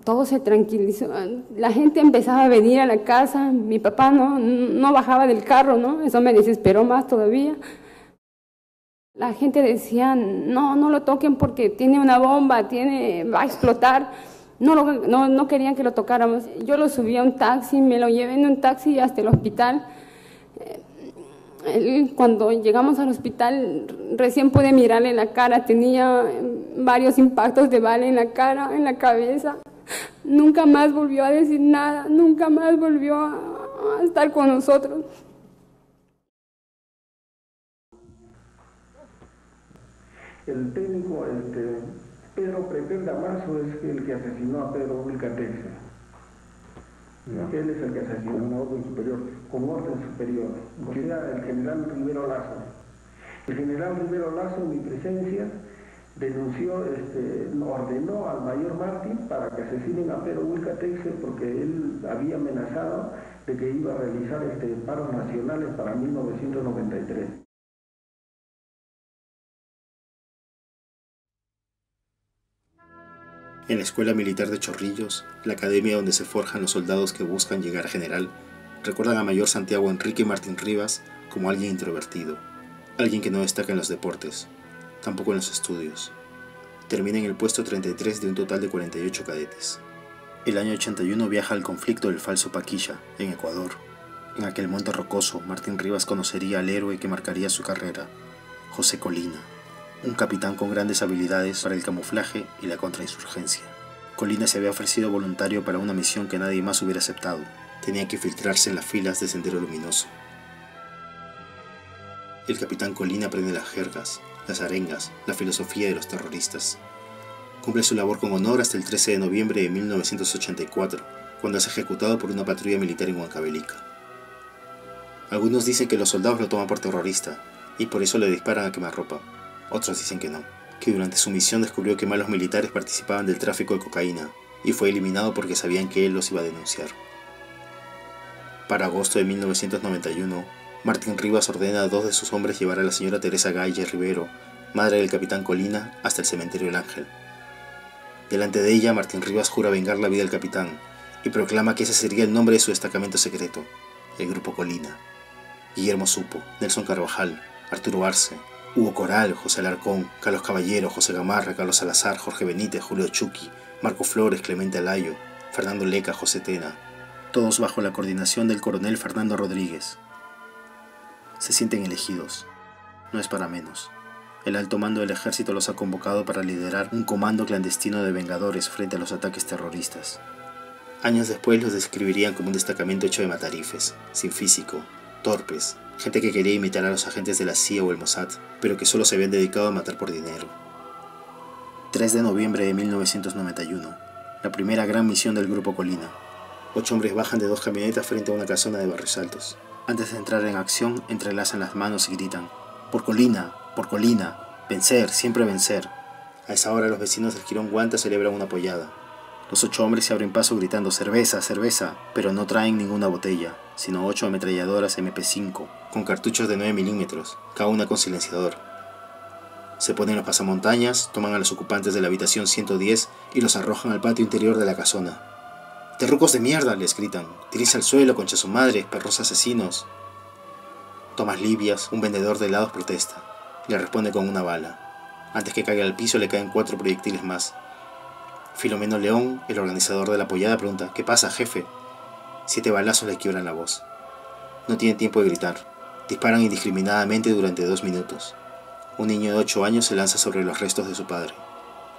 todo se tranquilizó, la gente empezaba a venir a la casa, mi papá no bajaba del carro, ¿no? Eso me desesperó más todavía. La gente decía, no lo toquen porque tiene una bomba, va a explotar. No querían que lo tocáramos. Yo lo subí a un taxi, me lo llevé en un taxi hasta el hospital. Cuando llegamos al hospital recién pude mirarle la cara, tenía varios impactos de bala en la cara, en la cabeza. Nunca más volvió a decir nada, nunca más volvió a estar con nosotros. El técnico Pedro Pretel Damaso es el que asesinó a Pedro Wilca Texer. Él es el que asesinó una orden superior, con orden superior. O sea, el general Rivero Lazo. El general Rivero Lazo, en mi presencia, denunció, ordenó al mayor Martín para que asesinen a Pedro Wilca Texer porque él había amenazado de que iba a realizar paros nacionales para 1993. En la Escuela Militar de Chorrillos, la academia donde se forjan los soldados que buscan llegar a general, recuerdan a Mayor Santiago Enrique Martín Rivas como alguien introvertido, alguien que no destaca en los deportes, tampoco en los estudios. Termina en el puesto 33 de un total de 48 cadetes. El año 81 viaja al conflicto del Falso Paquilla, en Ecuador. En aquel monte rocoso, Martín Rivas conocería al héroe que marcaría su carrera, José Colina, un capitán con grandes habilidades para el camuflaje y la contrainsurgencia. Colina se había ofrecido voluntario para una misión que nadie más hubiera aceptado. Tenía que filtrarse en las filas de Sendero Luminoso. El capitán Colina aprende las jergas, las arengas, la filosofía de los terroristas. Cumple su labor con honor hasta el 13 de noviembre de 1984, cuando es ejecutado por una patrulla militar en Huancavelica. Algunos dicen que los soldados lo toman por terrorista y por eso le disparan a quemarropa. Otros dicen que no, que durante su misión descubrió que malos militares participaban del tráfico de cocaína y fue eliminado porque sabían que él los iba a denunciar. Para agosto de 1991, Martín Rivas ordena a 2 de sus hombres llevar a la señora Teresa Galle Rivero, madre del capitán Colina, hasta el cementerio El Ángel. Delante de ella, Martín Rivas jura vengar la vida del capitán y proclama que ese sería el nombre de su destacamento secreto, el Grupo Colina. Guillermo Supo, Nelson Carvajal, Arturo Arce, Hugo Coral, José Alarcón, Carlos Caballero, José Gamarra, Carlos Salazar, Jorge Benítez, Julio Chuqui, Marco Flores, Clemente Alayo, Fernando Leca, José Tena, todos bajo la coordinación del coronel Fernando Rodríguez. Se sienten elegidos. No es para menos. El alto mando del ejército los ha convocado para liderar un comando clandestino de vengadores frente a los ataques terroristas. Años después los describirían como un destacamento hecho de matarifes, sin físico, torpes, gente que quería imitar a los agentes de la CIA o el Mossad, pero que solo se habían dedicado a matar por dinero. 3 de noviembre de 1991, la primera gran misión del Grupo Colina. 8 hombres bajan de 2 camionetas frente a una casona de Barrios Altos. Antes de entrar en acción, entrelazan las manos y gritan: ¡Por Colina! ¡Por Colina! ¡Vencer! ¡Siempre vencer! A esa hora los vecinos del Jirón Guanta celebran una pollada. Los 8 hombres se abren paso gritando ¡cerveza! ¡Cerveza! Pero no traen ninguna botella, sino 8 ametralladoras MP5, con cartuchos de 9 milímetros, cada una con silenciador. Se ponen los pasamontañas, toman a los ocupantes de la habitación 110 y los arrojan al patio interior de la casona. ¡Terrucos de mierda!, les gritan. ¡Tírese al suelo, concha su madre, perros asesinos! Tomás Libias, un vendedor de helados, protesta. Le responde con una bala. Antes que caiga al piso le caen 4 proyectiles más. Filomeno León, el organizador de la pollada, pregunta: ¿qué pasa, jefe? 7 balazos le quiebran la voz. No tiene tiempo de gritar. Disparan indiscriminadamente durante 2 minutos. Un niño de 8 años se lanza sobre los restos de su padre.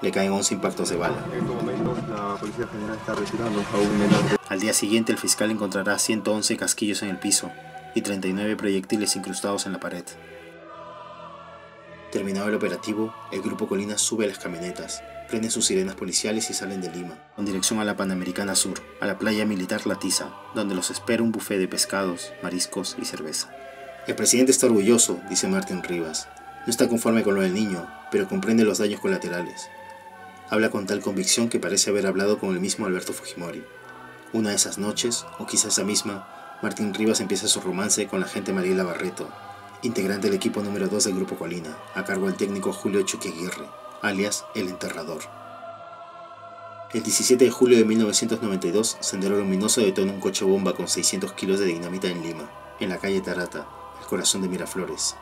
Le caen 11 impactos de bala. En estos momentos la Policía General está retirando a un menor de... Al día siguiente el fiscal encontrará 111 casquillos en el piso y 39 proyectiles incrustados en la pared. Terminado el operativo, el Grupo Colina sube a las camionetas, prenden sus sirenas policiales y salen de Lima, con dirección a la Panamericana Sur, a la playa militar La Tiza, donde los espera un buffet de pescados, mariscos y cerveza. El presidente está orgulloso, dice Martín Rivas. No está conforme con lo del niño, pero comprende los daños colaterales. Habla con tal convicción que parece haber hablado con el mismo Alberto Fujimori. Una de esas noches, o quizás esa misma, Martín Rivas empieza su romance con la agente Mariela Barreto, integrante del equipo número 2 del Grupo Colina, a cargo del técnico Julio Chucky Aguirre, alias El Enterrador. El 17 de julio de 1992, Sendero Luminoso detona un coche bomba con 600 kilos de dinamita en Lima, en la calle Tarata, el corazón de Miraflores.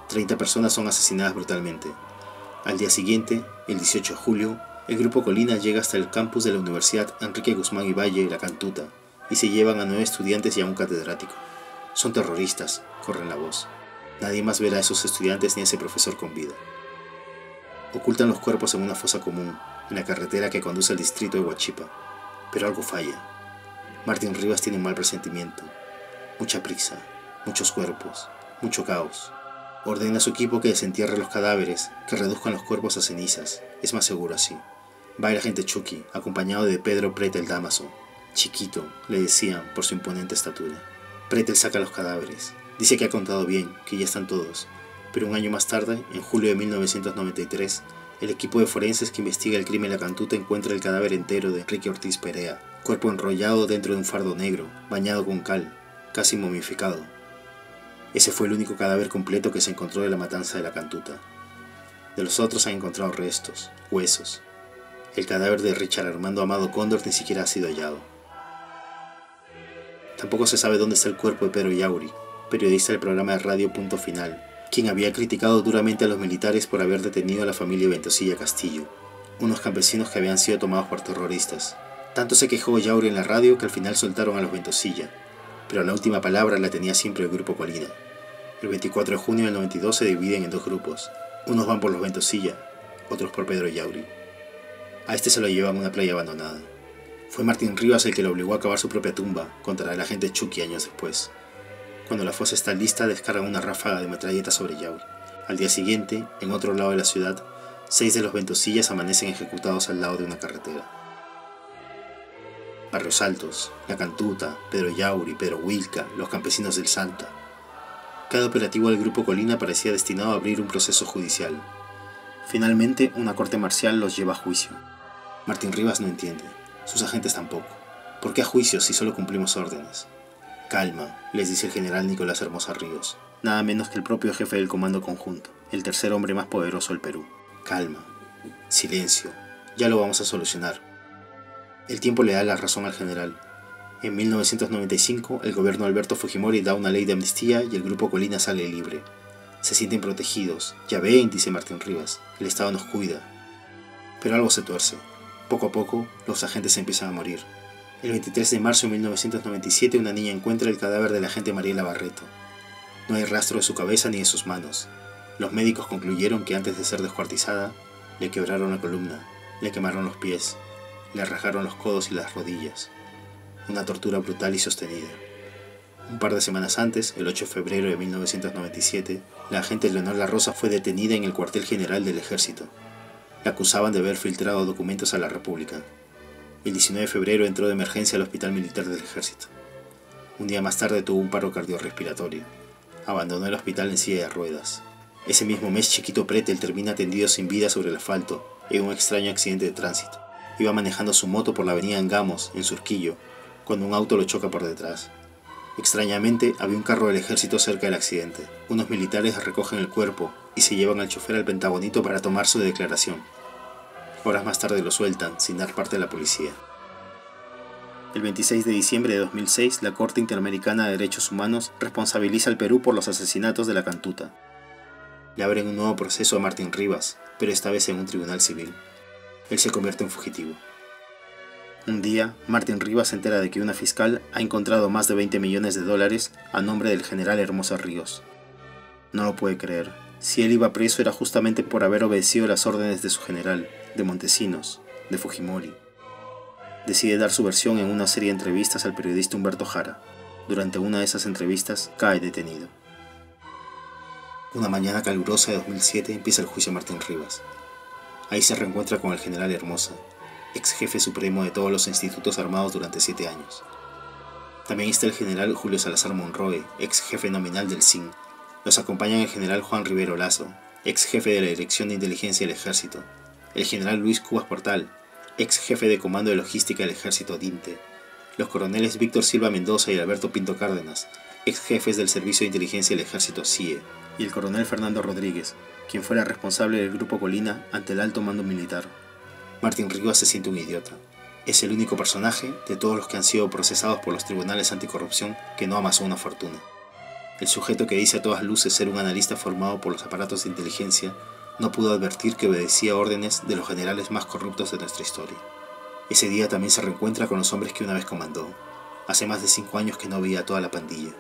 30 personas son asesinadas brutalmente. Al día siguiente, el 18 de julio, el Grupo Colina llega hasta el campus de la Universidad Enrique Guzmán y Valle, La Cantuta, y se llevan a 9 estudiantes y a un catedrático. Son terroristas, corren la voz. Nadie más verá a esos estudiantes ni a ese profesor con vida. Ocultan los cuerpos en una fosa común, en la carretera que conduce al distrito de Huachipa. Pero algo falla. Martín Rivas tiene un mal presentimiento. Mucha prisa, muchos cuerpos, mucho caos. Ordena a su equipo que desentierre los cadáveres, que reduzcan los cuerpos a cenizas. Es más seguro así. Va el agente Chucky, acompañado de Pedro Pretel Damaso. Chiquito, le decían por su imponente estatura. Pretel saca los cadáveres. Dice que ha contado bien, que ya están todos. Pero un año más tarde, en julio de 1993, el equipo de forenses que investiga el crimen en La Cantuta encuentra el cadáver entero de Enrique Ortiz Perea, cuerpo enrollado dentro de un fardo negro, bañado con cal, casi momificado. Ese fue el único cadáver completo que se encontró de la matanza de La Cantuta. De los otros han encontrado restos, huesos. El cadáver de Richard Armando Amado Cóndor ni siquiera ha sido hallado. Tampoco se sabe dónde está el cuerpo de Pedro Yauri, periodista del programa de radio Punto Final, quien había criticado duramente a los militares por haber detenido a la familia Ventosilla Castillo, unos campesinos que habían sido tomados por terroristas. Tanto se quejó Yauri en la radio que al final soltaron a los Ventosilla, pero la última palabra la tenía siempre el Grupo Colina. El 24 de junio del 92 se dividen en 2 grupos. Unos van por los Ventosilla, otros por Pedro Yauri. A este se lo llevan a una playa abandonada. Fue Martín Rivas el que lo obligó a cavar su propia tumba contra el agente Chucky años después. Cuando la fosa está lista, descargan una ráfaga de metralletas sobre Yauri. Al día siguiente, en otro lado de la ciudad, 6 de los Ventosillas amanecen ejecutados al lado de una carretera. Barrios Altos, La Cantuta, Pedro Yauri, Pedro Wilca, los campesinos del Santa. Cada operativo del Grupo Colina parecía destinado a abrir un proceso judicial. Finalmente, una corte marcial los lleva a juicio. Martín Rivas no entiende, sus agentes tampoco. ¿Por qué a juicio si solo cumplimos órdenes? Calma, les dice el general Nicolás Hermosa Ríos, nada menos que el propio jefe del Comando Conjunto, el tercer hombre más poderoso del Perú. Calma, silencio, ya lo vamos a solucionar. El tiempo le da la razón al general. En 1995, el gobierno de Alberto Fujimori da una ley de amnistía y el Grupo Colina sale libre. Se sienten protegidos. Ya ven, dice Martín Rivas, el Estado nos cuida. Pero algo se tuerce. Poco a poco, los agentes empiezan a morir. El 23 de marzo de 1997, una niña encuentra el cadáver de la agente Mariela Barreto. No hay rastro de su cabeza ni de sus manos. Los médicos concluyeron que antes de ser descuartizada, le quebraron la columna, le quemaron los pies, le rajaron los codos y las rodillas. Una tortura brutal y sostenida. Un par de semanas antes, el 8 de febrero de 1997, la agente Leonor La Rosa fue detenida en el cuartel general del ejército. La acusaban de haber filtrado documentos a la República. El 19 de febrero entró de emergencia al Hospital Militar del Ejército. Un día más tarde tuvo un paro cardiorrespiratorio. Abandonó el hospital en silla de ruedas. Ese mismo mes, Chiquito Pretel termina tendido sin vida sobre el asfalto en un extraño accidente de tránsito. Iba manejando su moto por la avenida Angamos, en Surquillo, cuando un auto lo choca por detrás. Extrañamente, había un carro del ejército cerca del accidente. Unos militares recogen el cuerpo y se llevan al chofer al Pentagonito para tomar su declaración. Horas más tarde lo sueltan, sin dar parte a la policía. El 26 de diciembre de 2006, la Corte Interamericana de Derechos Humanos responsabiliza al Perú por los asesinatos de la Cantuta. Le abren un nuevo proceso a Martín Rivas, pero esta vez en un tribunal civil. Él se convierte en fugitivo. Un día, Martín Rivas se entera de que una fiscal ha encontrado más de 20 millones de dólares a nombre del general Hermosa Ríos. No lo puede creer. Si él iba preso era justamente por haber obedecido las órdenes de su general, de Montesinos, de Fujimori. Decide dar su versión en una serie de entrevistas al periodista Humberto Jara. Durante una de esas entrevistas cae detenido. Una mañana calurosa de 2007 empieza el juicio a Martín Rivas. Ahí se reencuentra con el general Hermosa, ex jefe supremo de todos los institutos armados durante 7 años. También está el general Julio Salazar Monroe, ex jefe nominal del CIN. Los acompañan el general Juan Rivero Lazo, ex jefe de la Dirección de Inteligencia del Ejército, el general Luis Cubas Portal, ex jefe de Comando de Logística del Ejército DINTE, los coroneles Víctor Silva Mendoza y Alberto Pinto Cárdenas, ex jefes del Servicio de Inteligencia del Ejército CIE, y el coronel Fernando Rodríguez, quien fuera responsable del Grupo Colina ante el alto mando militar. Martín Rivas se siente un idiota. Es el único personaje de todos los que han sido procesados por los tribunales anticorrupción que no amasó una fortuna. El sujeto que dice a todas luces ser un analista formado por los aparatos de inteligencia no pudo advertir que obedecía órdenes de los generales más corruptos de nuestra historia. Ese día también se reencuentra con los hombres que una vez comandó. Hace más de 5 años que no veía a toda la pandilla.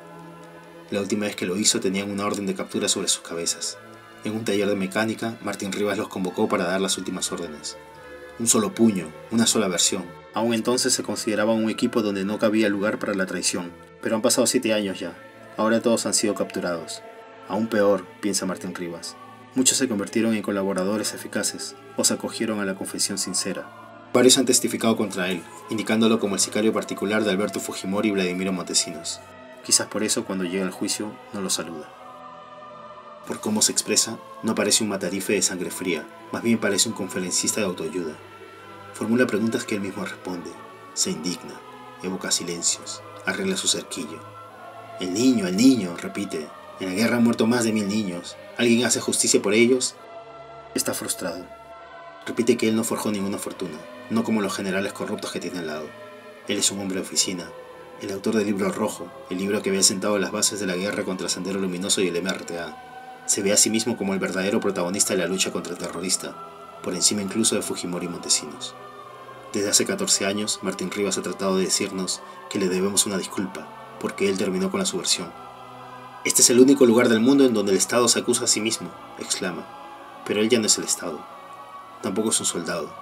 La última vez que lo hizo tenían una orden de captura sobre sus cabezas. En un taller de mecánica, Martín Rivas los convocó para dar las últimas órdenes. Un solo puño, una sola versión. Aún entonces se consideraba un equipo donde no cabía lugar para la traición. Pero han pasado 7 años ya. Ahora todos han sido capturados. Aún peor, piensa Martín Rivas. Muchos se convirtieron en colaboradores eficaces o se acogieron a la confesión sincera. Varios han testificado contra él, indicándolo como el sicario particular de Alberto Fujimori y Vladimiro Montesinos. Quizás por eso cuando llega al juicio no lo saluda. Por cómo se expresa, no parece un matarife de sangre fría, más bien parece un conferencista de autoayuda. Formula preguntas que él mismo responde, se indigna, evoca silencios, arregla su cerquillo. El niño, repite. En la guerra han muerto más de 1000 niños. ¿Alguien hace justicia por ellos? Está frustrado. Repite que él no forjó ninguna fortuna, no como los generales corruptos que tiene al lado. Él es un hombre de oficina, el autor del Libro Rojo, el libro que había sentado las bases de la guerra contra Sendero Luminoso y el MRTA. Se ve a sí mismo como el verdadero protagonista de la lucha contra el terrorista, por encima incluso de Fujimori y Montesinos. Desde hace 14 años, Martín Rivas ha tratado de decirnos que le debemos una disculpa, porque él terminó con la subversión. Este es el único lugar del mundo en donde el Estado se acusa a sí mismo, exclama. Pero él ya no es el Estado. Tampoco es un soldado.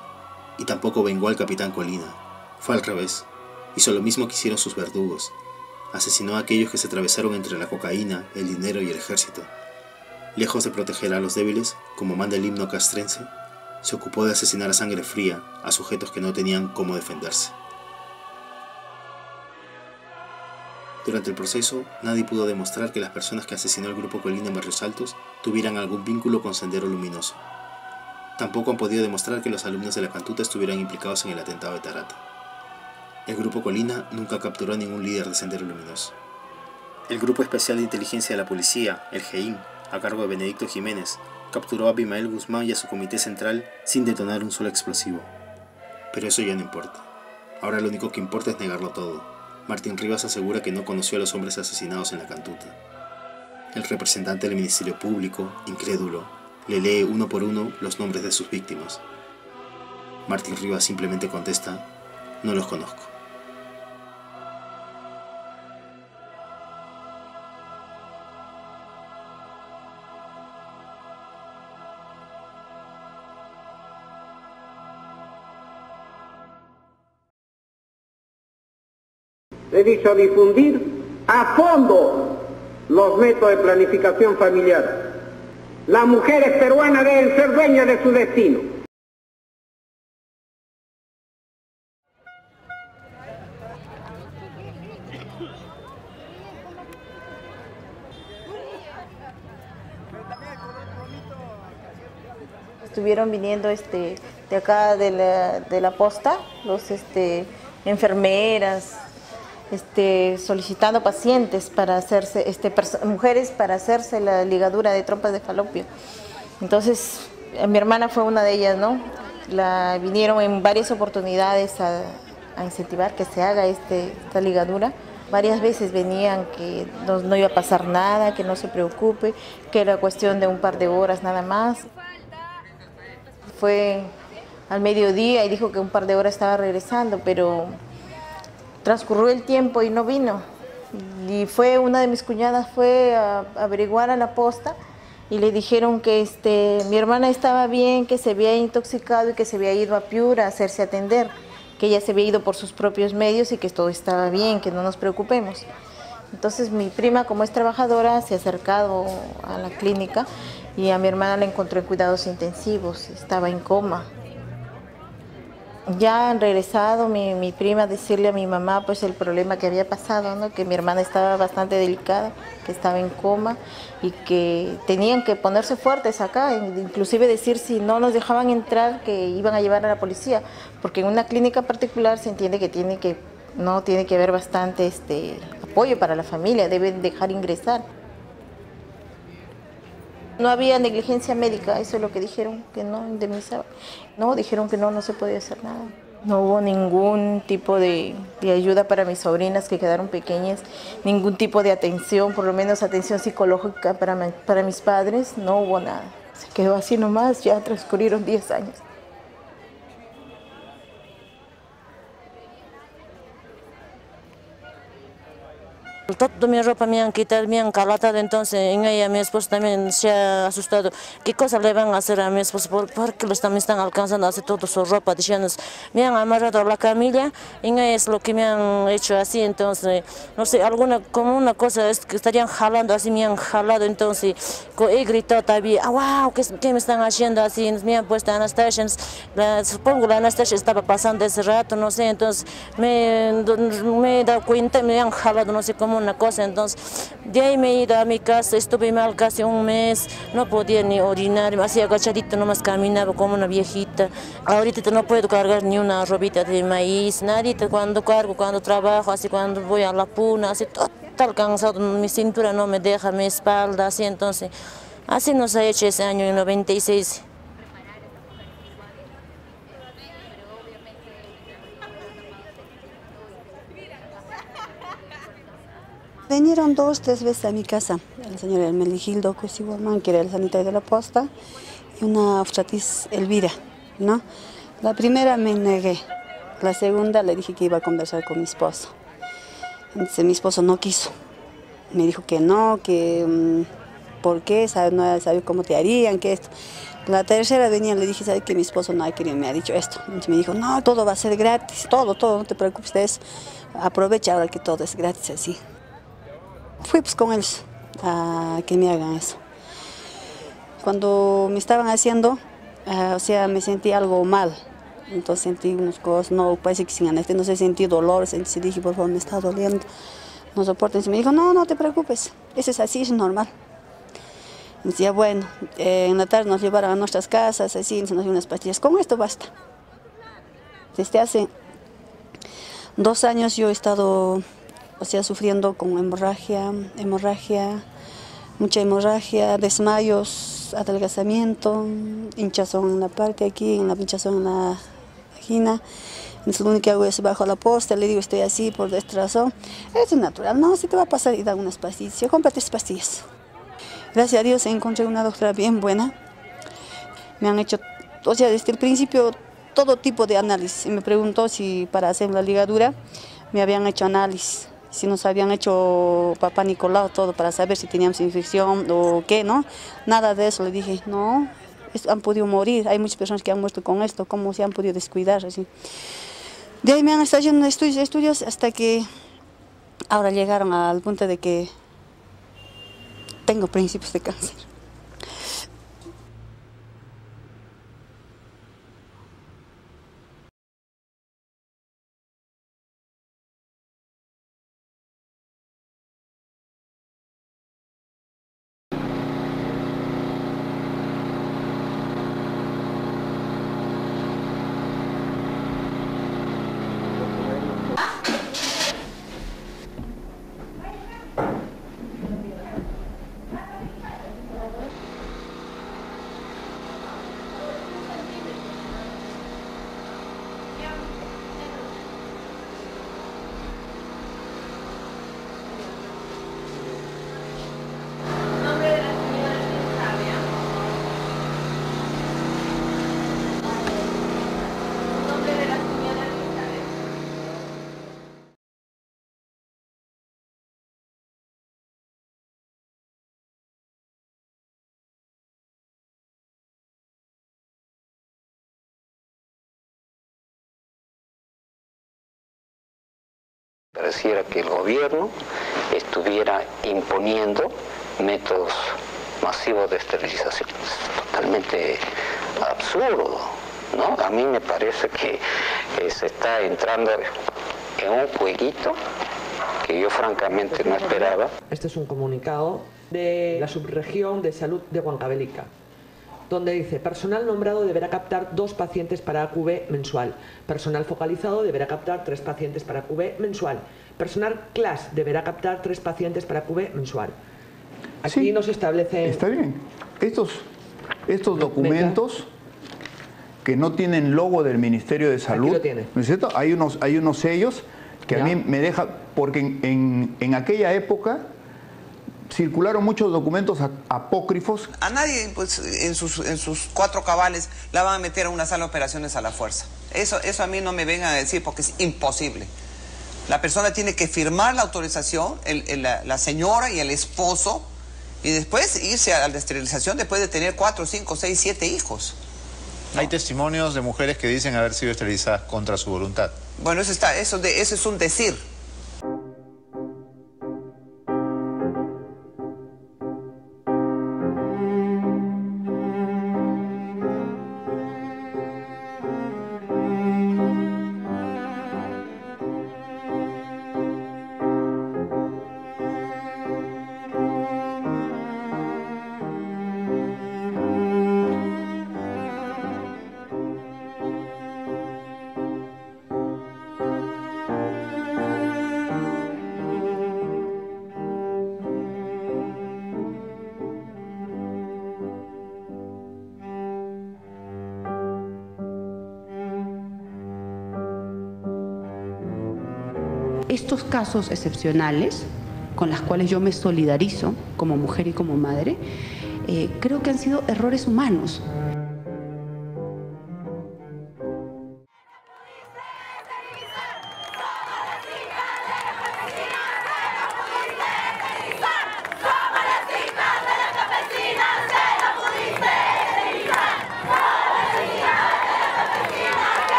Y tampoco vengó al capitán Colina. Fue al revés. Hizo lo mismo que hicieron sus verdugos. Asesinó a aquellos que se atravesaron entre la cocaína, el dinero y el ejército. Lejos de proteger a los débiles, como manda el himno castrense, se ocupó de asesinar a sangre fría a sujetos que no tenían cómo defenderse. Durante el proceso, nadie pudo demostrar que las personas que asesinó el Grupo Colina en Barrios Altos tuvieran algún vínculo con Sendero Luminoso. Tampoco han podido demostrar que los alumnos de la Cantuta estuvieran implicados en el atentado de Tarata. El Grupo Colina nunca capturó a ningún líder de Sendero Luminoso. El Grupo Especial de Inteligencia de la Policía, el GEIM, a cargo de Benedicto Jiménez, capturó a Abimael Guzmán y a su comité central sin detonar un solo explosivo. Pero eso ya no importa. Ahora lo único que importa es negarlo todo. Martín Rivas asegura que no conoció a los hombres asesinados en la Cantuta. El representante del Ministerio Público, incrédulo, le lee uno por uno los nombres de sus víctimas. Martín Rivas simplemente contesta, no los conozco. He dicho difundir a fondo los métodos de planificación familiar. Las mujeres peruanas deben ser dueñas de su destino. estuvieron viniendo de acá de la posta, los enfermeras, solicitando pacientes para hacerse, mujeres para hacerse la ligadura de trompas de falopio. Entonces, mi hermana fue una de ellas, ¿no? Vinieron en varias oportunidades a incentivar que se haga esta ligadura. Varias veces venían que no iba a pasar nada, que no se preocupe, que era cuestión de un par de horas nada más. Fue al mediodía y dijo que un par de horas estaba regresando, pero transcurrió el tiempo y no vino. Y una de mis cuñadas fue a averiguar a la posta y le dijeron que mi hermana estaba bien, que se había intoxicado y que se había ido a Piura a hacerse atender, que ella se había ido por sus propios medios y que todo estaba bien, que no nos preocupemos. Entonces mi prima, como es trabajadora, se ha acercado a la clínica y a mi hermana la encontró en cuidados intensivos, estaba en coma. Ya han regresado mi prima a decirle a mi mamá pues el problema que había pasado, ¿no? Que mi hermana estaba bastante delicada, que estaba en coma y que tenían que ponerse fuertes acá, inclusive decir si no nos dejaban entrar que iban a llevar a la policía, porque en una clínica particular se entiende que tiene que haber bastante apoyo para la familia, deben dejar ingresar. No había negligencia médica, eso es lo que dijeron, que no indemnizaban. No, dijeron que no se podía hacer nada. No hubo ningún tipo de ayuda para mis sobrinas que quedaron pequeñas, ningún tipo de atención, por lo menos atención psicológica para mis padres, no hubo nada. Se quedó así nomás, ya transcurrieron 10 años. Toda mi ropa me han quitado, me han calatado, entonces en ella mi esposo también se ha asustado. ¿Qué cosa le van a hacer a mi esposo? Porque los también están alcanzando a hacer toda su ropa, diciendo, me han amarrado a la camilla, en ella es lo que me han hecho así, entonces, no sé, como una cosa es que estarían jalando así, me han jalado, entonces, he gritado todavía, wow, ¿qué me están haciendo así? Me han puesto Anastasia, supongo la Anastasia estaba pasando ese rato, no sé, entonces me he dado cuenta, me han jalado, no sé cómo una cosa, entonces de ahí me he ido a mi casa, estuve mal casi un mes, no podía ni orinar, así agachadito nomás caminaba como una viejita. Ahorita no puedo cargar ni una robita de maíz, nadita, cuando cargo, cuando trabajo, así cuando voy a la puna, así total cansado, mi cintura no me deja, mi espalda, así, entonces así nos ha hecho ese año en 96. Vinieron 2 o 3 veces a mi casa, el señor Hermenegildo Cusiborman, que era el sanitario de la posta, y una obstetriz Elvira, ¿no? La primera me negué, la segunda le dije que iba a conversar con mi esposo. Entonces mi esposo no quiso, me dijo que no, que por qué, no sabía cómo te harían, que esto. La tercera venía, le dije, ¿sabes que mi esposo no ha querido, me ha dicho esto? Entonces me dijo, no, todo va a ser gratis, todo, no te preocupes de eso, aprovecha ahora que todo es gratis así. Fui pues con ellos a que me hagan eso. Cuando me estaban haciendo, o sea, me sentí algo mal. Entonces sentí unas cosas, no, parece que sin anestesia, no sé, sentí dolor. Entonces dije, por favor, me está doliendo, no soporto. Entonces me dijo, no te preocupes, eso es así, es normal. Entonces ya bueno, en la tarde nos llevaron a nuestras casas, así, nos dieron unas pastillas. Con esto basta. Desde hace 2 años yo he estado, o sea, sufriendo con hemorragia, mucha hemorragia, desmayos, adelgazamiento, hinchazón en la parte aquí, hinchazón en la vagina. Entonces lo único que hago es bajo la posta, le digo estoy así por esta razón. Eso es natural, no, si te va a pasar y da unas pastillas. Yo compré 3 pastillas. Gracias a Dios encontré una doctora bien buena. Me han hecho, o sea, desde el principio todo tipo de análisis. Me preguntó si para hacer la ligadura me habían hecho análisis. Si nos habían hecho papá Nicolau, todo para saber si teníamos infección o qué, ¿no? Nada de eso, le dije, no, han podido morir, hay muchas personas que han muerto con esto, ¿cómo se han podido descuidar? Así. De ahí me han estado haciendo estudios hasta que ahora llegaron al punto de que tengo principios de cáncer. Pareciera que el gobierno estuviera imponiendo métodos masivos de esterilización. Es totalmente absurdo, ¿no? A mí me parece que se está entrando en un jueguito que yo francamente no esperaba. Este es un comunicado de la Subregión de Salud de Huancavelica, donde dice: personal nombrado deberá captar 2 pacientes para AQV mensual. Personal focalizado deberá captar 3 pacientes para AQV mensual. Personal CLAS deberá captar 3 pacientes para AQV mensual. Aquí sí, nos establece... Está bien. Estos documentos que no tienen logo del Ministerio de Salud, aquí lo tiene. ¿no es cierto? Hay unos sellos que a mí me deja... Porque en aquella época circularon muchos documentos apócrifos. A nadie, pues, en sus 4 cabales la van a meter a una sala de operaciones a la fuerza. Eso a mí no me vengan a decir, porque es imposible. La persona tiene que firmar la autorización, la señora y el esposo, y después irse a la esterilización después de tener 4, 5, 6, 7 hijos. Hay testimonios de mujeres que dicen haber sido esterilizadas contra su voluntad. Bueno, eso es un decir. Estos casos excepcionales, con los cuales yo me solidarizo como mujer y como madre, creo que han sido errores humanos.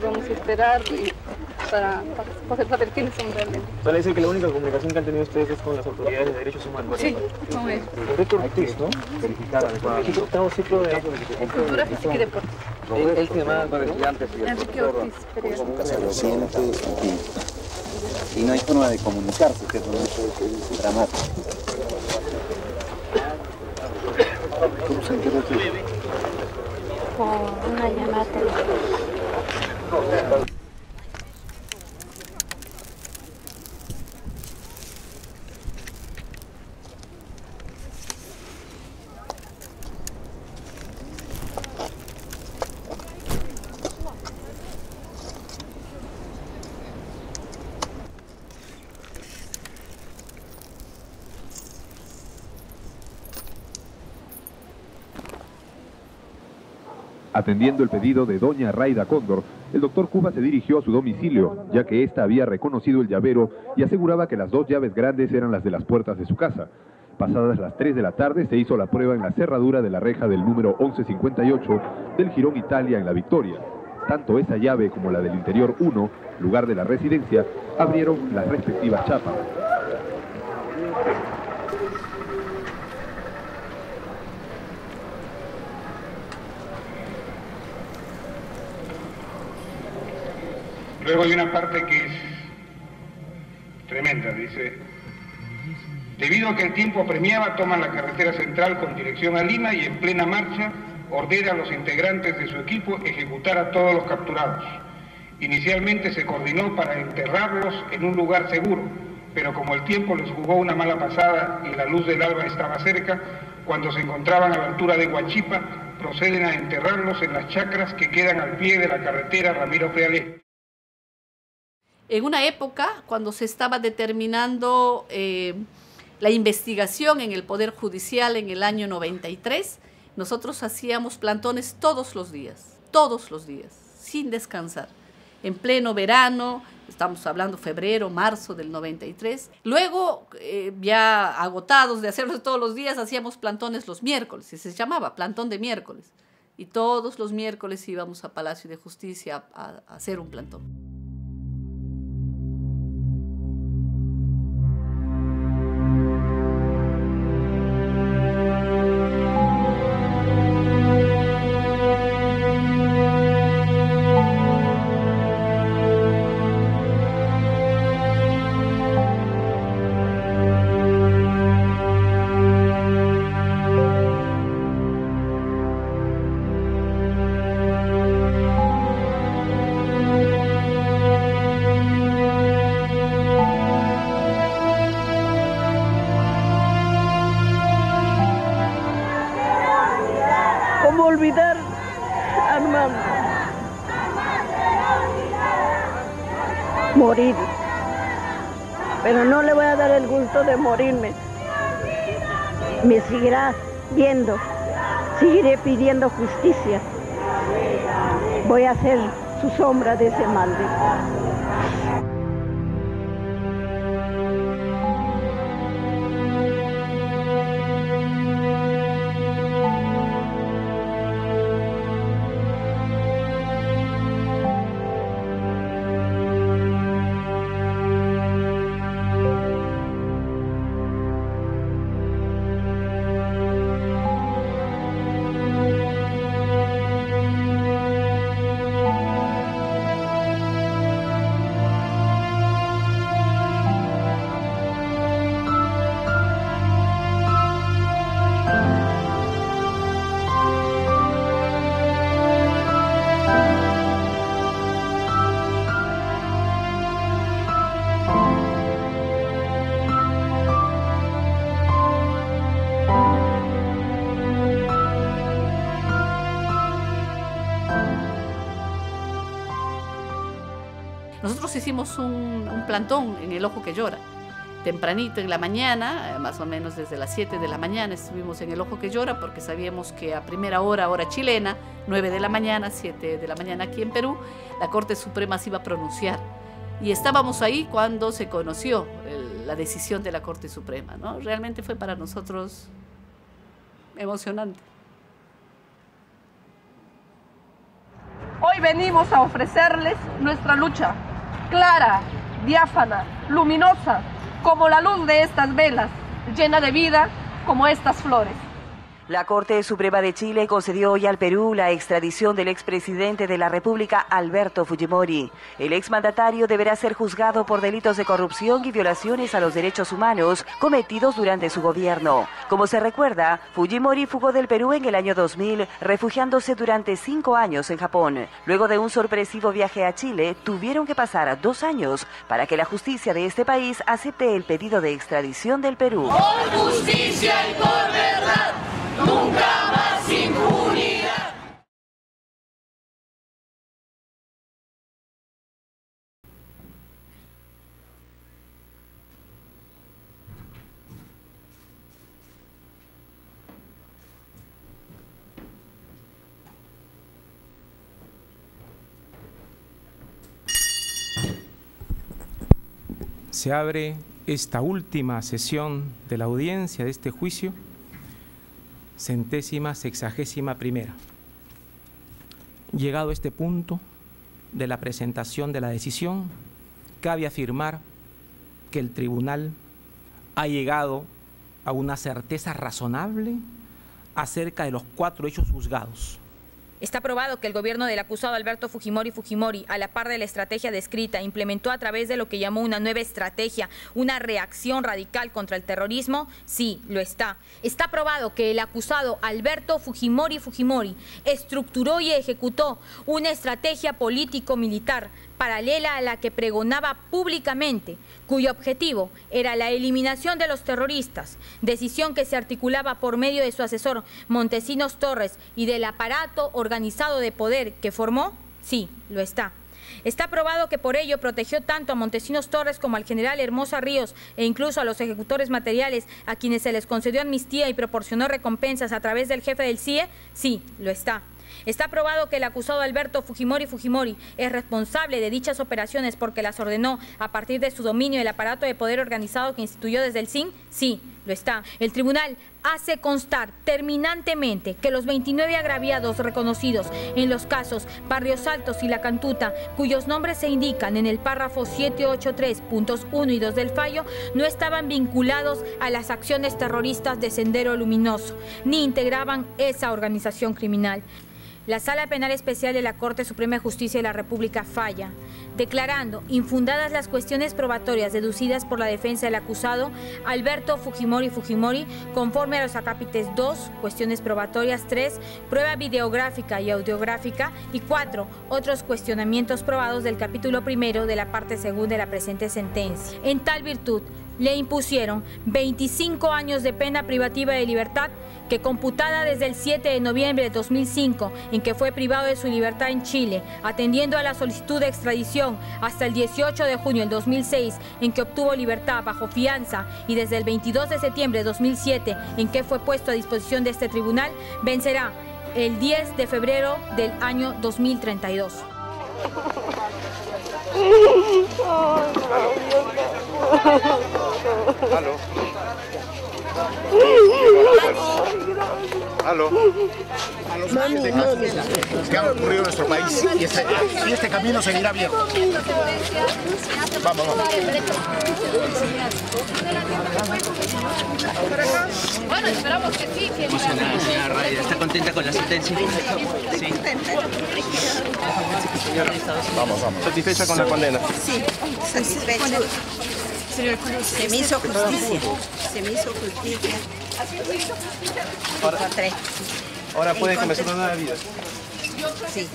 Vamos a esperar para poder saber quiénes son realmente. Vale decir que la única comunicación que han tenido ustedes es con las autoridades de derechos humanos. Sí, con él. Roberto Ortiz, ¿no? Verificar adecuadamente. Estamos ciclo de cultura física y deporte. Él se llama Enrique Ortiz Pereira. Es un caso reciente y no hay forma de comunicarse, que es dramático. ¿Cómo se enteró tú? Por una llamada telefónica. Atendiendo el pedido de doña Raida Cóndor, el doctor Cuba se dirigió a su domicilio, ya que ésta había reconocido el llavero y aseguraba que las 2 llaves grandes eran las de las puertas de su casa. Pasadas las 3 de la tarde se hizo la prueba en la cerradura de la reja del número 1158 del Jirón Italia en La Victoria. Tanto esa llave como la del interior 1, lugar de la residencia, abrieron las respectivas chapas. Luego hay una parte que es tremenda, dice: debido a que el tiempo apremiaba, toman la carretera central con dirección a Lima y en plena marcha ordena a los integrantes de su equipo ejecutar a todos los capturados. Inicialmente se coordinó para enterrarlos en un lugar seguro, pero como el tiempo les jugó una mala pasada y la luz del alba estaba cerca, cuando se encontraban a la altura de Huachipa, proceden a enterrarlos en las chacras que quedan al pie de la carretera Ramiro Frealé. En una época, cuando se estaba determinando la investigación en el Poder Judicial en el año 93, nosotros hacíamos plantones todos los días, sin descansar. En pleno verano, estamos hablando febrero, marzo del 93. Luego, ya agotados de hacerlo todos los días, hacíamos plantones los miércoles, y se llamaba plantón de miércoles. Y todos los miércoles íbamos a Palacio de Justicia a hacer un plantón. ¿Cómo olvidar, Armando? Morir. Pero no le voy a dar el gusto de morirme. Me seguirá viendo, seguiré pidiendo justicia. Voy a ser su sombra de ese mal. Nosotros hicimos un plantón en El Ojo que Llora, tempranito en la mañana, más o menos desde las 7 de la mañana estuvimos en El Ojo que Llora porque sabíamos que a primera hora chilena, 9 de la mañana, 7 de la mañana aquí en Perú, la Corte Suprema se iba a pronunciar. Y estábamos ahí cuando se conoció la decisión de la Corte Suprema, ¿no? Realmente fue para nosotros emocionante. Hoy venimos a ofrecerles nuestra lucha, clara, diáfana, luminosa, como la luz de estas velas, llena de vida como estas flores. La Corte Suprema de Chile concedió hoy al Perú la extradición del expresidente de la República, Alberto Fujimori. El exmandatario deberá ser juzgado por delitos de corrupción y violaciones a los derechos humanos cometidos durante su gobierno. Como se recuerda, Fujimori fugó del Perú en el año 2000, refugiándose durante 5 años en Japón. Luego de un sorpresivo viaje a Chile, tuvieron que pasar 2 años para que la justicia de este país acepte el pedido de extradición del Perú. Por justicia y por verdad. Nunca más impunidad. Se abre esta última sesión de la audiencia de este juicio, 161ª. Llegado a este punto de la presentación de la decisión, cabe afirmar que el tribunal ha llegado a una certeza razonable acerca de los 4 hechos juzgados. Está probado que el gobierno del acusado Alberto Fujimori, a la par de la estrategia descrita, implementó a través de lo que llamó una nueva estrategia, una reacción radical contra el terrorismo. Sí, lo está. Está probado que el acusado Alberto Fujimori estructuró y ejecutó una estrategia político-militar paralela a la que pregonaba públicamente, cuyo objetivo era la eliminación de los terroristas, decisión que se articulaba por medio de su asesor Montesinos Torres y del aparato organizado de poder que formó? Sí, lo está. Está probado que por ello protegió tanto a Montesinos Torres como al general Hermosa Ríos e incluso a los ejecutores materiales a quienes se les concedió amnistía y proporcionó recompensas a través del jefe del CIE. Sí, lo está. Está probado que el acusado Alberto Fujimori es responsable de dichas operaciones porque las ordenó a partir de su dominio del aparato de poder organizado que instituyó desde el CIN. Sí, lo está. El tribunal hace constar terminantemente que los 29 agraviados reconocidos en los casos Barrios Altos y La Cantuta, cuyos nombres se indican en el párrafo 783 puntos 1 y 2 del fallo, no estaban vinculados a las acciones terroristas de Sendero Luminoso, ni integraban esa organización criminal. La Sala Penal Especial de la Corte Suprema de Justicia de la República falla, declarando infundadas las cuestiones probatorias deducidas por la defensa del acusado Alberto Fujimori, conforme a los acápites 2, cuestiones probatorias, 3, prueba videográfica y audiográfica, y 4, otros cuestionamientos probados del capítulo primero de la parte segunda de la presente sentencia. En tal virtud, le impusieron 25 años de pena privativa de libertad que, computada desde el 7 de noviembre de 2005, en que fue privado de su libertad en Chile, atendiendo a la solicitud de extradición, hasta el 18 de junio del 2006, en que obtuvo libertad bajo fianza, y desde el 22 de septiembre de 2007, en que fue puesto a disposición de este tribunal, vencerá el 10 de febrero del año 2032. Aló. Aló. A los años de casos que han ocurrido en nuestro país y este camino seguirá abierto. Vamos, vamos. Bueno, esperamos que sí. Emocionada, señora Raya. ¿Está contenta con la sentencia? Sí. Señora, vamos, vamos. ¿Satisfecha con la condena? Sí, satisfecha. Se me hizo justicia. Se me hizo justicia. Ahora puede comenzar una nueva vida. Sí.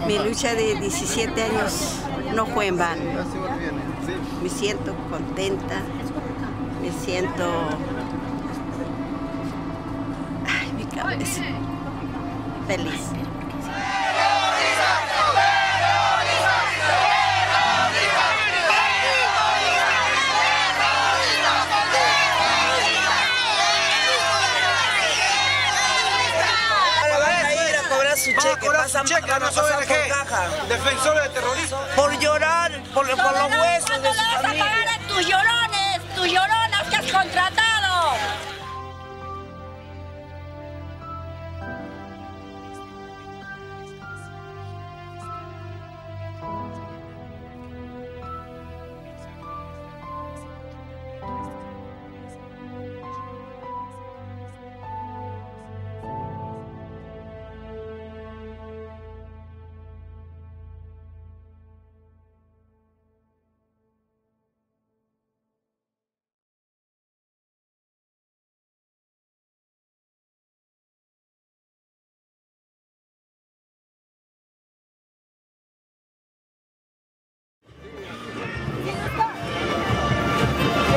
Mi lucha de 17 años no fue en vano. Me siento contenta, me siento... Ay, mi cabeza. Feliz. Defensores de terrorismo. Por llorar, por los huesos de su familia. ¡Vas a pagar a tus lloronas que has contratado!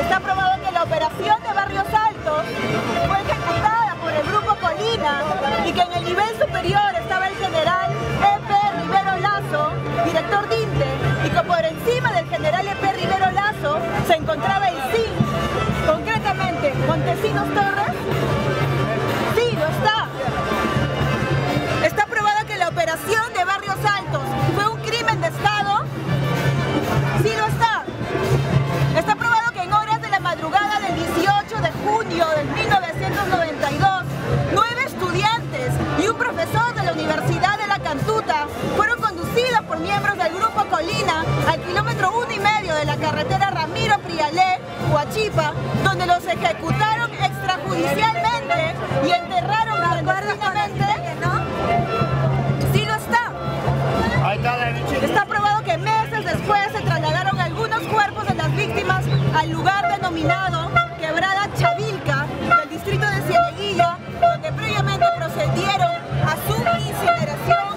Está probado que la operación de Barrios Altos fue ejecutada por el Grupo Colina y que en el nivel superior estaba el general E.P. Rivero Lazo, director DINTE, y que por encima del general E.P. Rivero Lazo se encontraba el CIN, concretamente Montesinos Torres. Sí, lo está. Está probado que la operación de Barrios Altos fue un crimen de Estado. Sí, lo está. Está probado que en horas de la madrugada del 18 de junio de 1992, 9 estudiantes y un profesor de la Universidad de La Cantuta fueron conducidos por miembros del Grupo Colina al kilómetro 1,5 de la carretera Ramiro Prialé, Huachipa, donde los ejecutaron extrajudicialmente y enterraron clandestinamente. Sí, lo está. Está probado que meses después se trasladaron algunos cuerpos de las víctimas al lugar denominado Quebrada Chavilca del distrito de Cieneguilla, donde previamente procedieron a su incineración.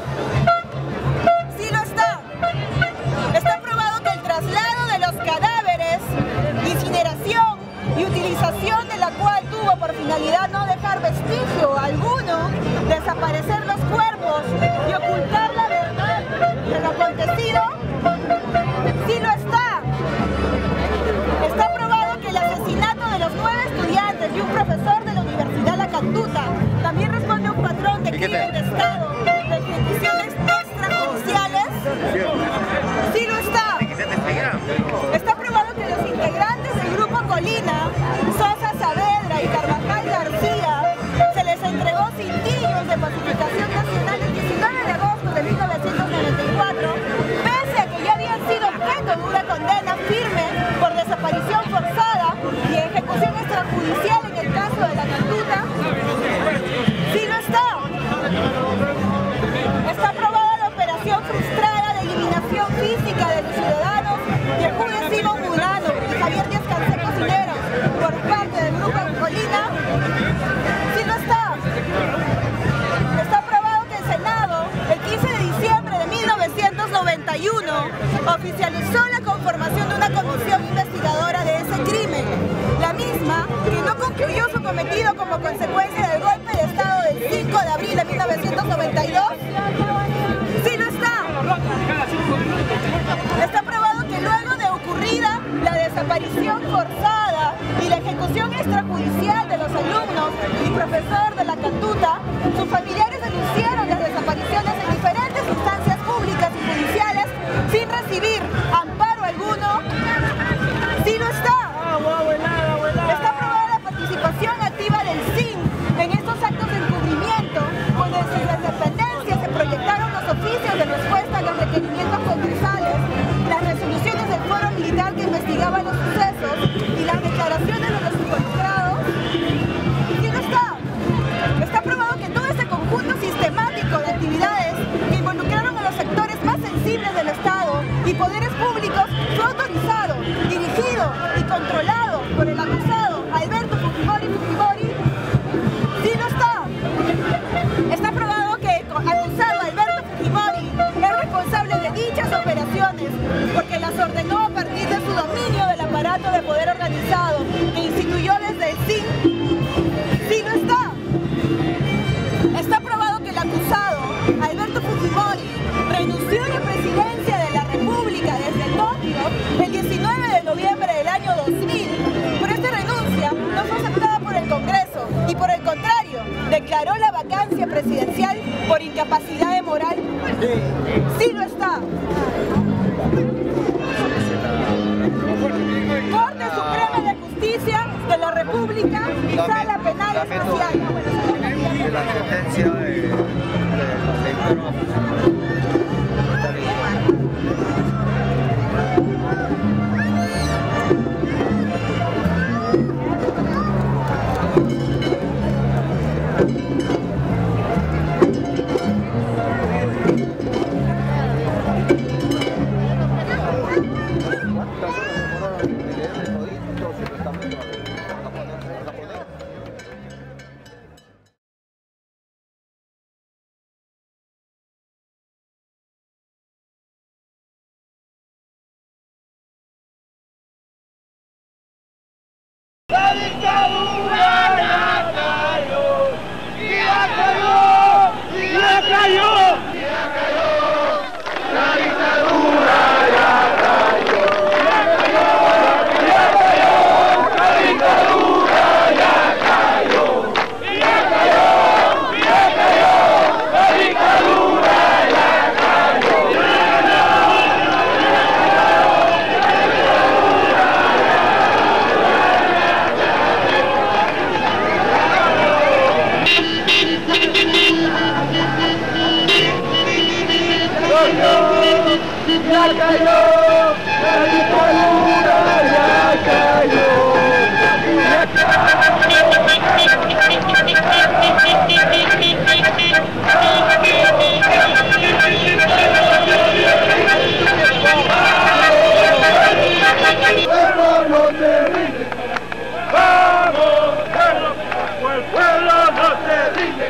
Sí lo está. desaparecer los cuerpos y ocultar la verdad de lo acontecido? Sí lo está. Está probado que el asesinato de los 9 estudiantes y un profesor de la Universidad La Cantuta también responde a un patrón de crimen de Estado, de ejecuciones extrajudiciales. Sí lo está. Está probado que los integrantes del Grupo Colina, Sosa Saavedra y Carvajal García, se les entregó cintillos de pacificación nacional el 19 de agosto de 1994, pese a que ya habían sido objeto de una condena firme por desaparición forzada y ejecución extrajudicial en el caso de La Cantuta. Sí lo está. Está aprobada la operación frustrada de eliminación física de los ciudadanos de Julio Simón Murano y Javier Díaz Canseco Cineros por parte del Grupo Colina. Sí lo está. Está aprobado que el Senado, el 15 de diciembre de 1991, oficializó la conformación de una comisión investigadora de ese crimen, la misma que no concluyó su cometido como consecuencia del golpe de Estado del 5 de abril de 1992. Sí lo está. Está probado que luego de ocurrida la desaparición forzada y la ejecución extrajudicial de los alumnos y profesor de La Cantuta, sus familiares denunciaron las desapariciones en diferentes instancias públicas y judiciales sin recibir amparo alguno. Sí lo está. Está aprobada la participación activa del CIN en estos actos de encubrimiento, cuando desde las dependencias se proyectaron los oficios de respuesta a los requerimientos concursales, las resoluciones del foro militar que investigaba los sucesos y las declaraciones de los involucrados. Sí lo está. Está aprobado que todo ese conjunto sistemático de actividades que involucraron a los sectores más sensibles del Estado y poderes públicos fue autorizado, dirigido y controlado por el acusado Alberto Fujimori Fujimori. Sí lo está. Está probado que el acusado Alberto Fujimori es responsable de dichas operaciones porque las ordenó a partir de su dominio del aparato de poder organizado que instituyó desde el CIN. Sí lo está. Está probado que el acusado Alberto Fujimori renunció a la presidencia de la República desde Tokio el 19 de noviembre del año 2000. Pero esta renuncia no fue aceptada por el Congreso y por el contrario, declaró la vacancia presidencial por incapacidad de moral. Sí lo está. Corte Suprema de Justicia de la República y Sala Penal Especial. La sentencia de La dictadura ya cayó, ya cayó, ya cayó, ya cayó. La dictadura ya cayó, ya cayó, ya cayó. La dictadura ya cayó, ya cayó, ya cayó. La dictadura ya cayó. Ya cayó, la dictadura ya cayó, pueblo no se rinde, vamos, pueblo no se rinde,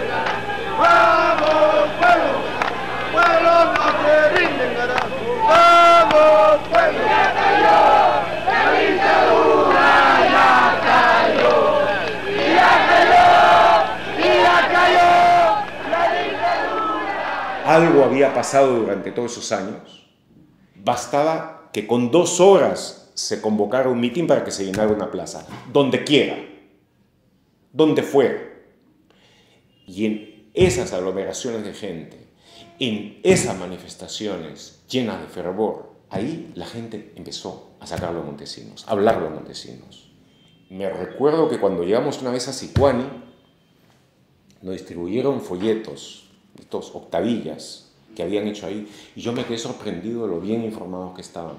vamos, pueblo no se rinde, vamos, pueblo. Ya cayó, la dictadura ya cayó. algo había pasado durante todos esos años, bastaba que con 2 horas se convocara un mitin para que se llenara una plaza, donde quiera, donde fuera. Y en esas aglomeraciones de gente, en esas manifestaciones llenas de fervor, ahí la gente empezó a sacarlo a Montesinos, a hablarlo a Montesinos. Me recuerdo que cuando llegamos una vez a Sicuani, nos distribuyeron folletos, estos octavillas que habían hecho ahí, y yo me quedé sorprendido de lo bien informados que estaban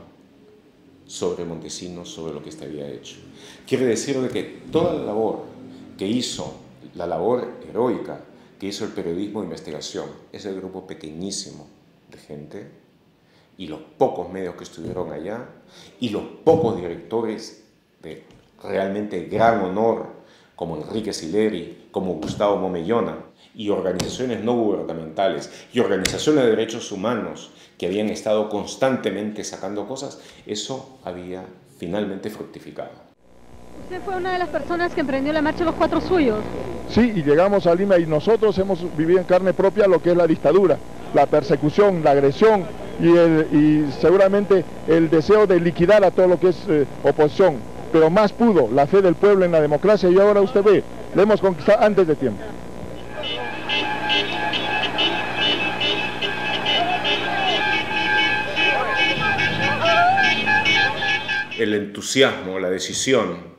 sobre Montesinos, sobre lo que este había hecho. Quiere decir de que toda la labor que hizo, la labor heroica que hizo el periodismo de investigación, ese grupo pequeñísimo de gente, y los pocos medios que estuvieron allá, y los pocos directores de realmente gran honor, como Enrique Sileri, como Gustavo Momellona, y organizaciones no gubernamentales, y organizaciones de derechos humanos, que habían estado constantemente sacando cosas, eso había finalmente fructificado. Usted fue una de las personas que emprendió la marcha de los 4 suyos. Sí, y llegamos a Lima y nosotros hemos vivido en carne propia lo que es la dictadura, la persecución, la agresión y seguramente el deseo de liquidar a todo lo que es oposición. Pero más pudo la fe del pueblo en la democracia y ahora usted ve, la hemos conquistado antes de tiempo. El entusiasmo, la decisión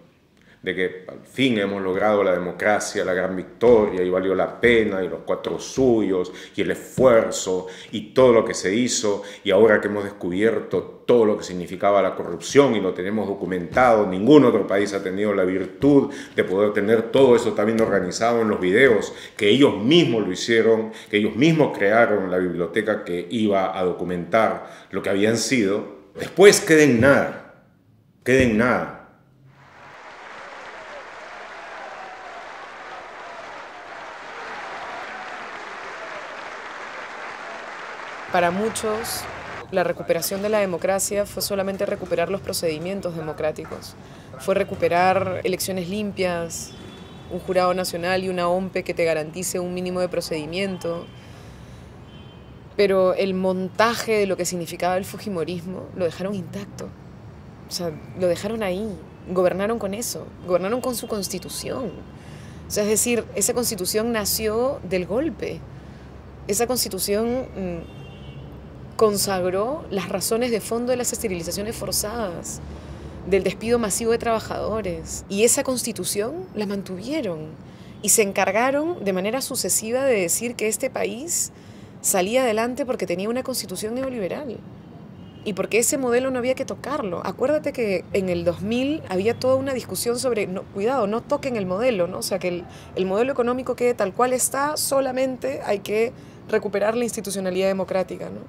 de que al fin hemos logrado la democracia, la gran victoria, y valió la pena, y los 4 suyos, y el esfuerzo, y todo lo que se hizo, y ahora que hemos descubierto todo lo que significaba la corrupción y lo tenemos documentado, ningún otro país ha tenido la virtud de poder tener todo eso también organizado en los videos, que ellos mismos lo hicieron, que ellos mismos crearon la biblioteca que iba a documentar lo que habían sido. Después queda en nada. Queda en nada. Para muchos, la recuperación de la democracia fue solamente recuperar los procedimientos democráticos. Fue recuperar elecciones limpias, un jurado nacional y una OMPE que te garantice un mínimo de procedimiento. Pero el montaje de lo que significaba el fujimorismo lo dejaron intacto. O sea, lo dejaron ahí, gobernaron con eso, gobernaron con su constitución. O sea, es decir, esa constitución nació del golpe. Esa constitución consagró las razones de fondo de las esterilizaciones forzadas, del despido masivo de trabajadores. Y esa constitución la mantuvieron y se encargaron de manera sucesiva de decir que este país salía adelante porque tenía una constitución neoliberal. Y porque ese modelo no había que tocarlo. Acuérdate que en el 2000 había toda una discusión sobre, no, cuidado, no toquen el modelo, ¿no? O sea, que el modelo económico quede tal cual está, solamente hay que recuperar la institucionalidad democrática, ¿no?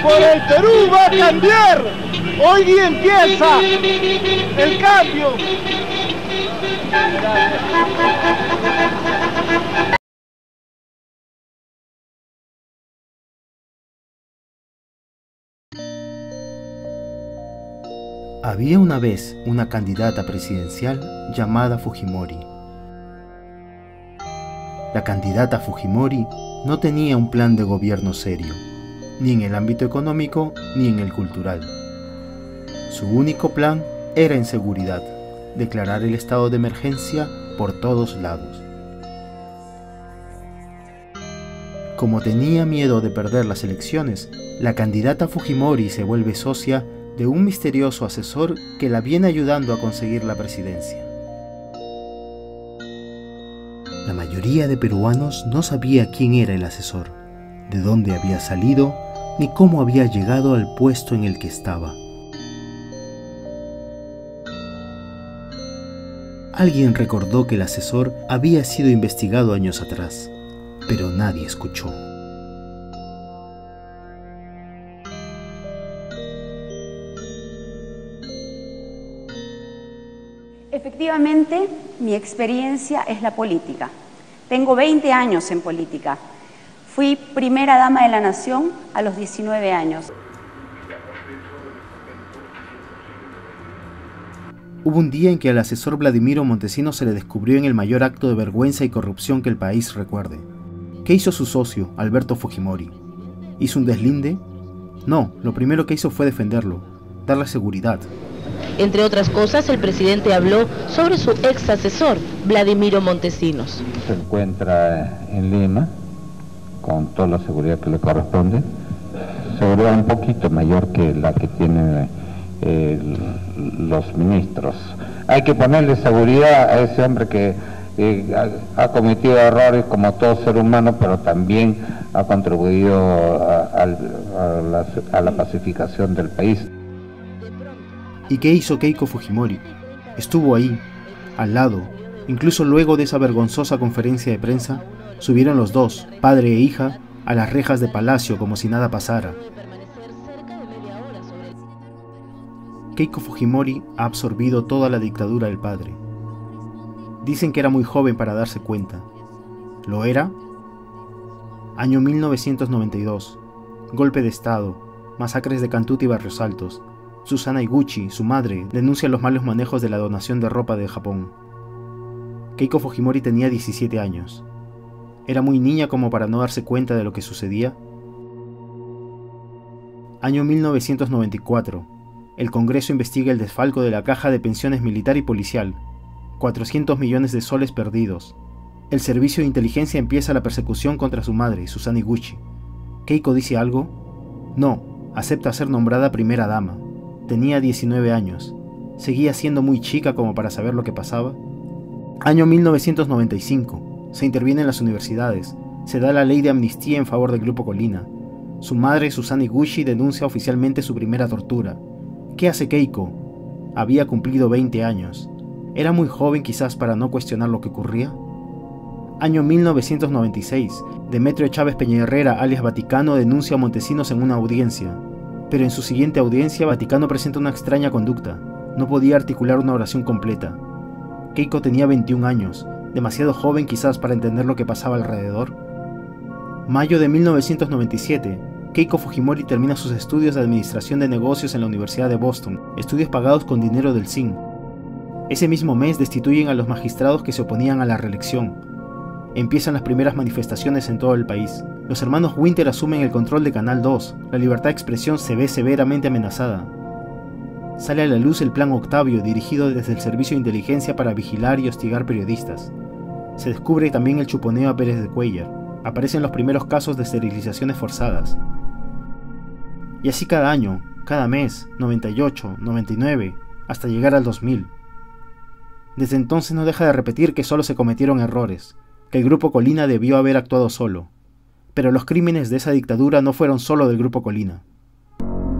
Por el Perú va a cambiar. Hoy día empieza el cambio. Había una vez una candidata presidencial llamada Fujimori. La candidata Fujimori no tenía un plan de gobierno serio, ni en el ámbito económico ni en el cultural. Su único plan era inseguridad, declarar el estado de emergencia por todos lados. Como tenía miedo de perder las elecciones, la candidata Fujimori se vuelve socia de un misterioso asesor que la viene ayudando a conseguir la presidencia. La mayoría de peruanos no sabía quién era el asesor, de dónde había salido, ni cómo había llegado al puesto en el que estaba. Alguien recordó que el asesor había sido investigado años atrás, pero nadie escuchó. Efectivamente, mi experiencia es la política. Tengo 20 años en política. Fui primera dama de la nación a los 19 años. Hubo un día en que al asesor Vladimiro Montesinos se le descubrió en el mayor acto de vergüenza y corrupción que el país recuerde. ¿Qué hizo su socio, Alberto Fujimori? ¿Hizo un deslinde? No, lo primero que hizo fue defenderlo, darle seguridad. Entre otras cosas, el presidente habló sobre su ex asesor, Vladimiro Montesinos. Se encuentra en Lima, con toda la seguridad que le corresponde, seguridad un poquito mayor que la que tienen los ministros. Hay que ponerle seguridad a ese hombre que ha cometido errores como todo ser humano, pero también ha contribuido a la pacificación del país. ¿Y qué hizo Keiko Fujimori? Estuvo ahí, al lado. Incluso luego de esa vergonzosa conferencia de prensa, subieron los dos, padre e hija, a las rejas de Palacio como si nada pasara. Keiko Fujimori ha absorbido toda la dictadura del padre. Dicen que era muy joven para darse cuenta. ¿Lo era? Año 1992. Golpe de Estado. Masacres de Cantuta y Barrios Altos. Susana Iguchi, su madre, denuncia los malos manejos de la donación de ropa de Japón. Keiko Fujimori tenía 17 años. ¿Era muy niña como para no darse cuenta de lo que sucedía? Año 1994. El Congreso investiga el desfalco de la Caja de Pensiones Militar y Policial. 400 millones de soles perdidos. El servicio de inteligencia empieza la persecución contra su madre, Susana Iguchi. ¿Keiko dice algo? No, acepta ser nombrada primera dama. Tenía 19 años. ¿Seguía siendo muy chica como para saber lo que pasaba? Año 1995. Se interviene en las universidades. Se da la ley de amnistía en favor del Grupo Colina. Su madre, Susana Iguchi, denuncia oficialmente su primera tortura. ¿Qué hace Keiko? Había cumplido 20 años. ¿Era muy joven quizás para no cuestionar lo que ocurría? Año 1996. Demetrio Chávez Peñaherrera, alias Vaticano, denuncia a Montesinos en una audiencia. Pero en su siguiente audiencia, Vaticano presenta una extraña conducta. No podía articular una oración completa. Keiko tenía 21 años, demasiado joven quizás para entender lo que pasaba alrededor. Mayo de 1997. Keiko Fujimori termina sus estudios de Administración de Negocios en la Universidad de Boston, estudios pagados con dinero del CIN. Ese mismo mes destituyen a los magistrados que se oponían a la reelección. Empiezan las primeras manifestaciones en todo el país. Los hermanos Winter asumen el control de Canal 2. La libertad de expresión se ve severamente amenazada. Sale a la luz el Plan Octavio, dirigido desde el Servicio de Inteligencia para vigilar y hostigar periodistas. Se descubre también el chuponeo a Pérez de Cuéllar. Aparecen los primeros casos de esterilizaciones forzadas. Y así cada año, cada mes, 98, 99, hasta llegar al 2000. Desde entonces no deja de repetir que solo se cometieron errores, que el Grupo Colina debió haber actuado solo. Pero los crímenes de esa dictadura no fueron solo del Grupo Colina.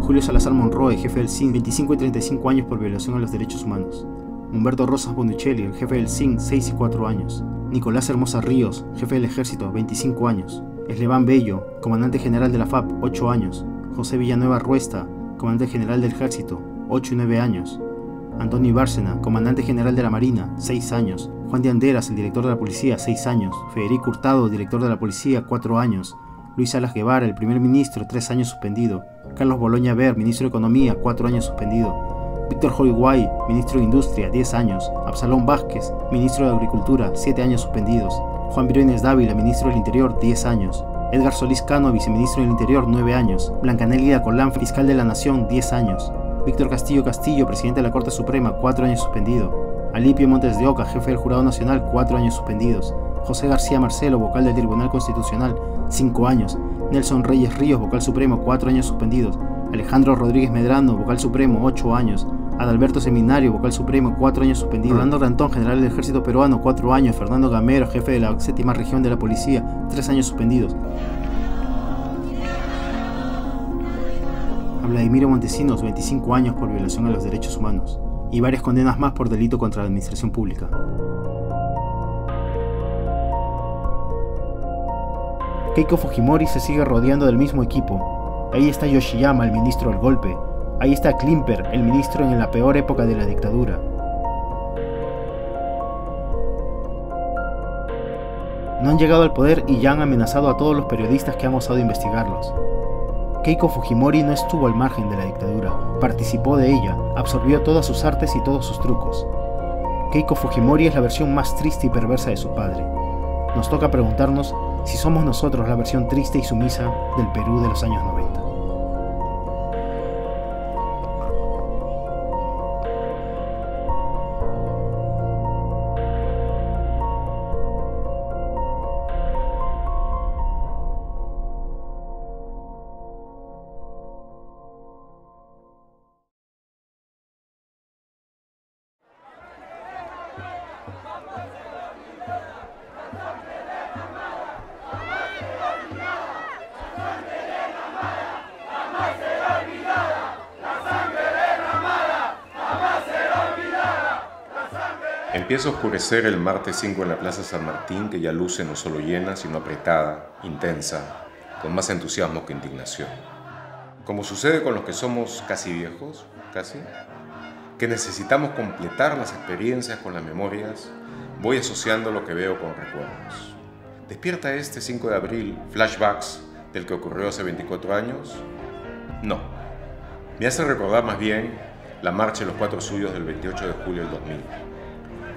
Julio Salazar Monroe, jefe del CIN, 25 y 35 años por violación a los derechos humanos. Humberto Rosas Bonuccelli, el jefe del CIN, 6 y 4 años. Nicolás Hermosa Ríos, jefe del Ejército, 25 años. Esleván Bello, comandante general de la FAP, 8 años. José Villanueva Ruesta, comandante general del Ejército, 8 y 9 años. Antonio Bárcena, comandante general de la Marina, 6 años. Juan de Anderas, el director de la Policía, 6 años. Federico Hurtado, director de la Policía, 4 años. Luis Salas Guevara, el primer ministro, 3 años suspendido. Carlos Boloña Ver, ministro de Economía, 4 años suspendido. Víctor Holguay, ministro de Industria, 10 años. Absalón Vázquez, ministro de Agricultura, 7 años suspendidos. Juan Briones Dávila, ministro del Interior, 10 años. Edgar Solís Cano, viceministro del Interior, 9 años. Blanca Nélida Colán, fiscal de la Nación, 10 años. Víctor Castillo Castillo, presidente de la Corte Suprema, 4 años suspendido. Alipio Montes de Oca, jefe del Jurado Nacional, 4 años suspendidos. José García Marcelo, vocal del Tribunal Constitucional, 5 años. Nelson Reyes Ríos, vocal supremo, 4 años suspendidos. Alejandro Rodríguez Medrano, vocal supremo, 8 años. Adalberto Seminario, vocal supremo, 4 años suspendido. Rolando Rantón, general del Ejército Peruano, 4 años. Fernando Gamero, jefe de la 7ª Región de la Policía, 3 años suspendidos. A Vladimiro Montesinos, 25 años por violación a los derechos humanos. Y varias condenas más por delito contra la administración pública. Keiko Fujimori se sigue rodeando del mismo equipo. Ahí está Yoshiyama, el ministro del golpe. Ahí está Klimper, el ministro en la peor época de la dictadura. No han llegado al poder y ya han amenazado a todos los periodistas que han osado investigarlos. Keiko Fujimori no estuvo al margen de la dictadura, participó de ella, absorbió todas sus artes y todos sus trucos. Keiko Fujimori es la versión más triste y perversa de su padre. Nos toca preguntarnos si somos nosotros la versión triste y sumisa del Perú de los años 90. Empieza a oscurecer el martes 5 en la Plaza San Martín, que ya luce no solo llena, sino apretada, intensa, con más entusiasmo que indignación. Como sucede con los que somos casi viejos, que necesitamos completar las experiencias con las memorias, voy asociando lo que veo con recuerdos. ¿Despierta este 5 de abril flashbacks del que ocurrió hace 24 años? No. Me hace recordar más bien la marcha de los 4 suyos del 28 de julio del 2000.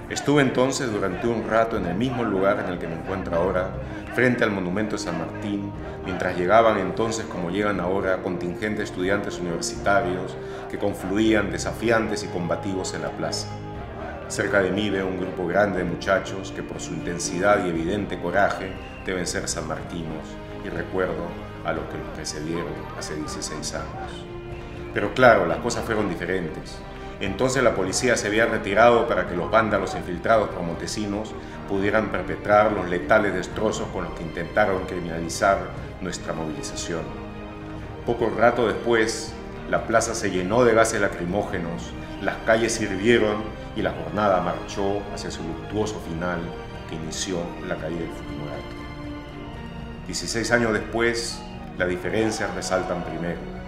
Estuve entonces durante un rato en el mismo lugar en el que me encuentro ahora, frente al monumento de San Martín, mientras llegaban entonces, como llegan ahora, contingentes de estudiantes universitarios que confluían desafiantes y combativos en la plaza. Cerca de mí veo un grupo grande de muchachos que por su intensidad y evidente coraje deben ser sanmartinos, y recuerdo a los que los precedieron hace 16 años. Pero claro, las cosas fueron diferentes. Entonces la policía se había retirado para que los vándalos infiltrados por Montesinos pudieran perpetrar los letales destrozos con los que intentaron criminalizar nuestra movilización. Poco rato después, la plaza se llenó de gases lacrimógenos, las calles hirvieron y la jornada marchó hacia su luctuoso final que inició la caída del Fujimorato. 16 años después, las diferencias resaltan primero.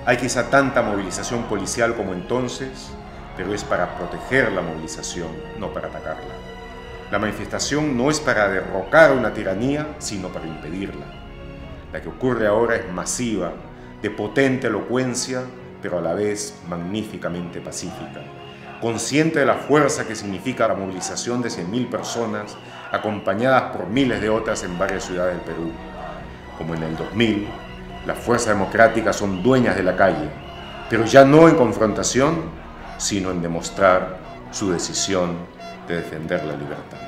Hay quizá tanta movilización policial como entonces, pero es para proteger la movilización, no para atacarla. La manifestación no es para derrocar una tiranía, sino para impedirla. La que ocurre ahora es masiva, de potente elocuencia, pero a la vez magníficamente pacífica, consciente de la fuerza que significa la movilización de 100.000 personas, acompañadas por miles de otras en varias ciudades del Perú. Como en el 2000, las fuerzas democráticas son dueñas de la calle, pero ya no en confrontación, sino en demostrar su decisión de defender la libertad.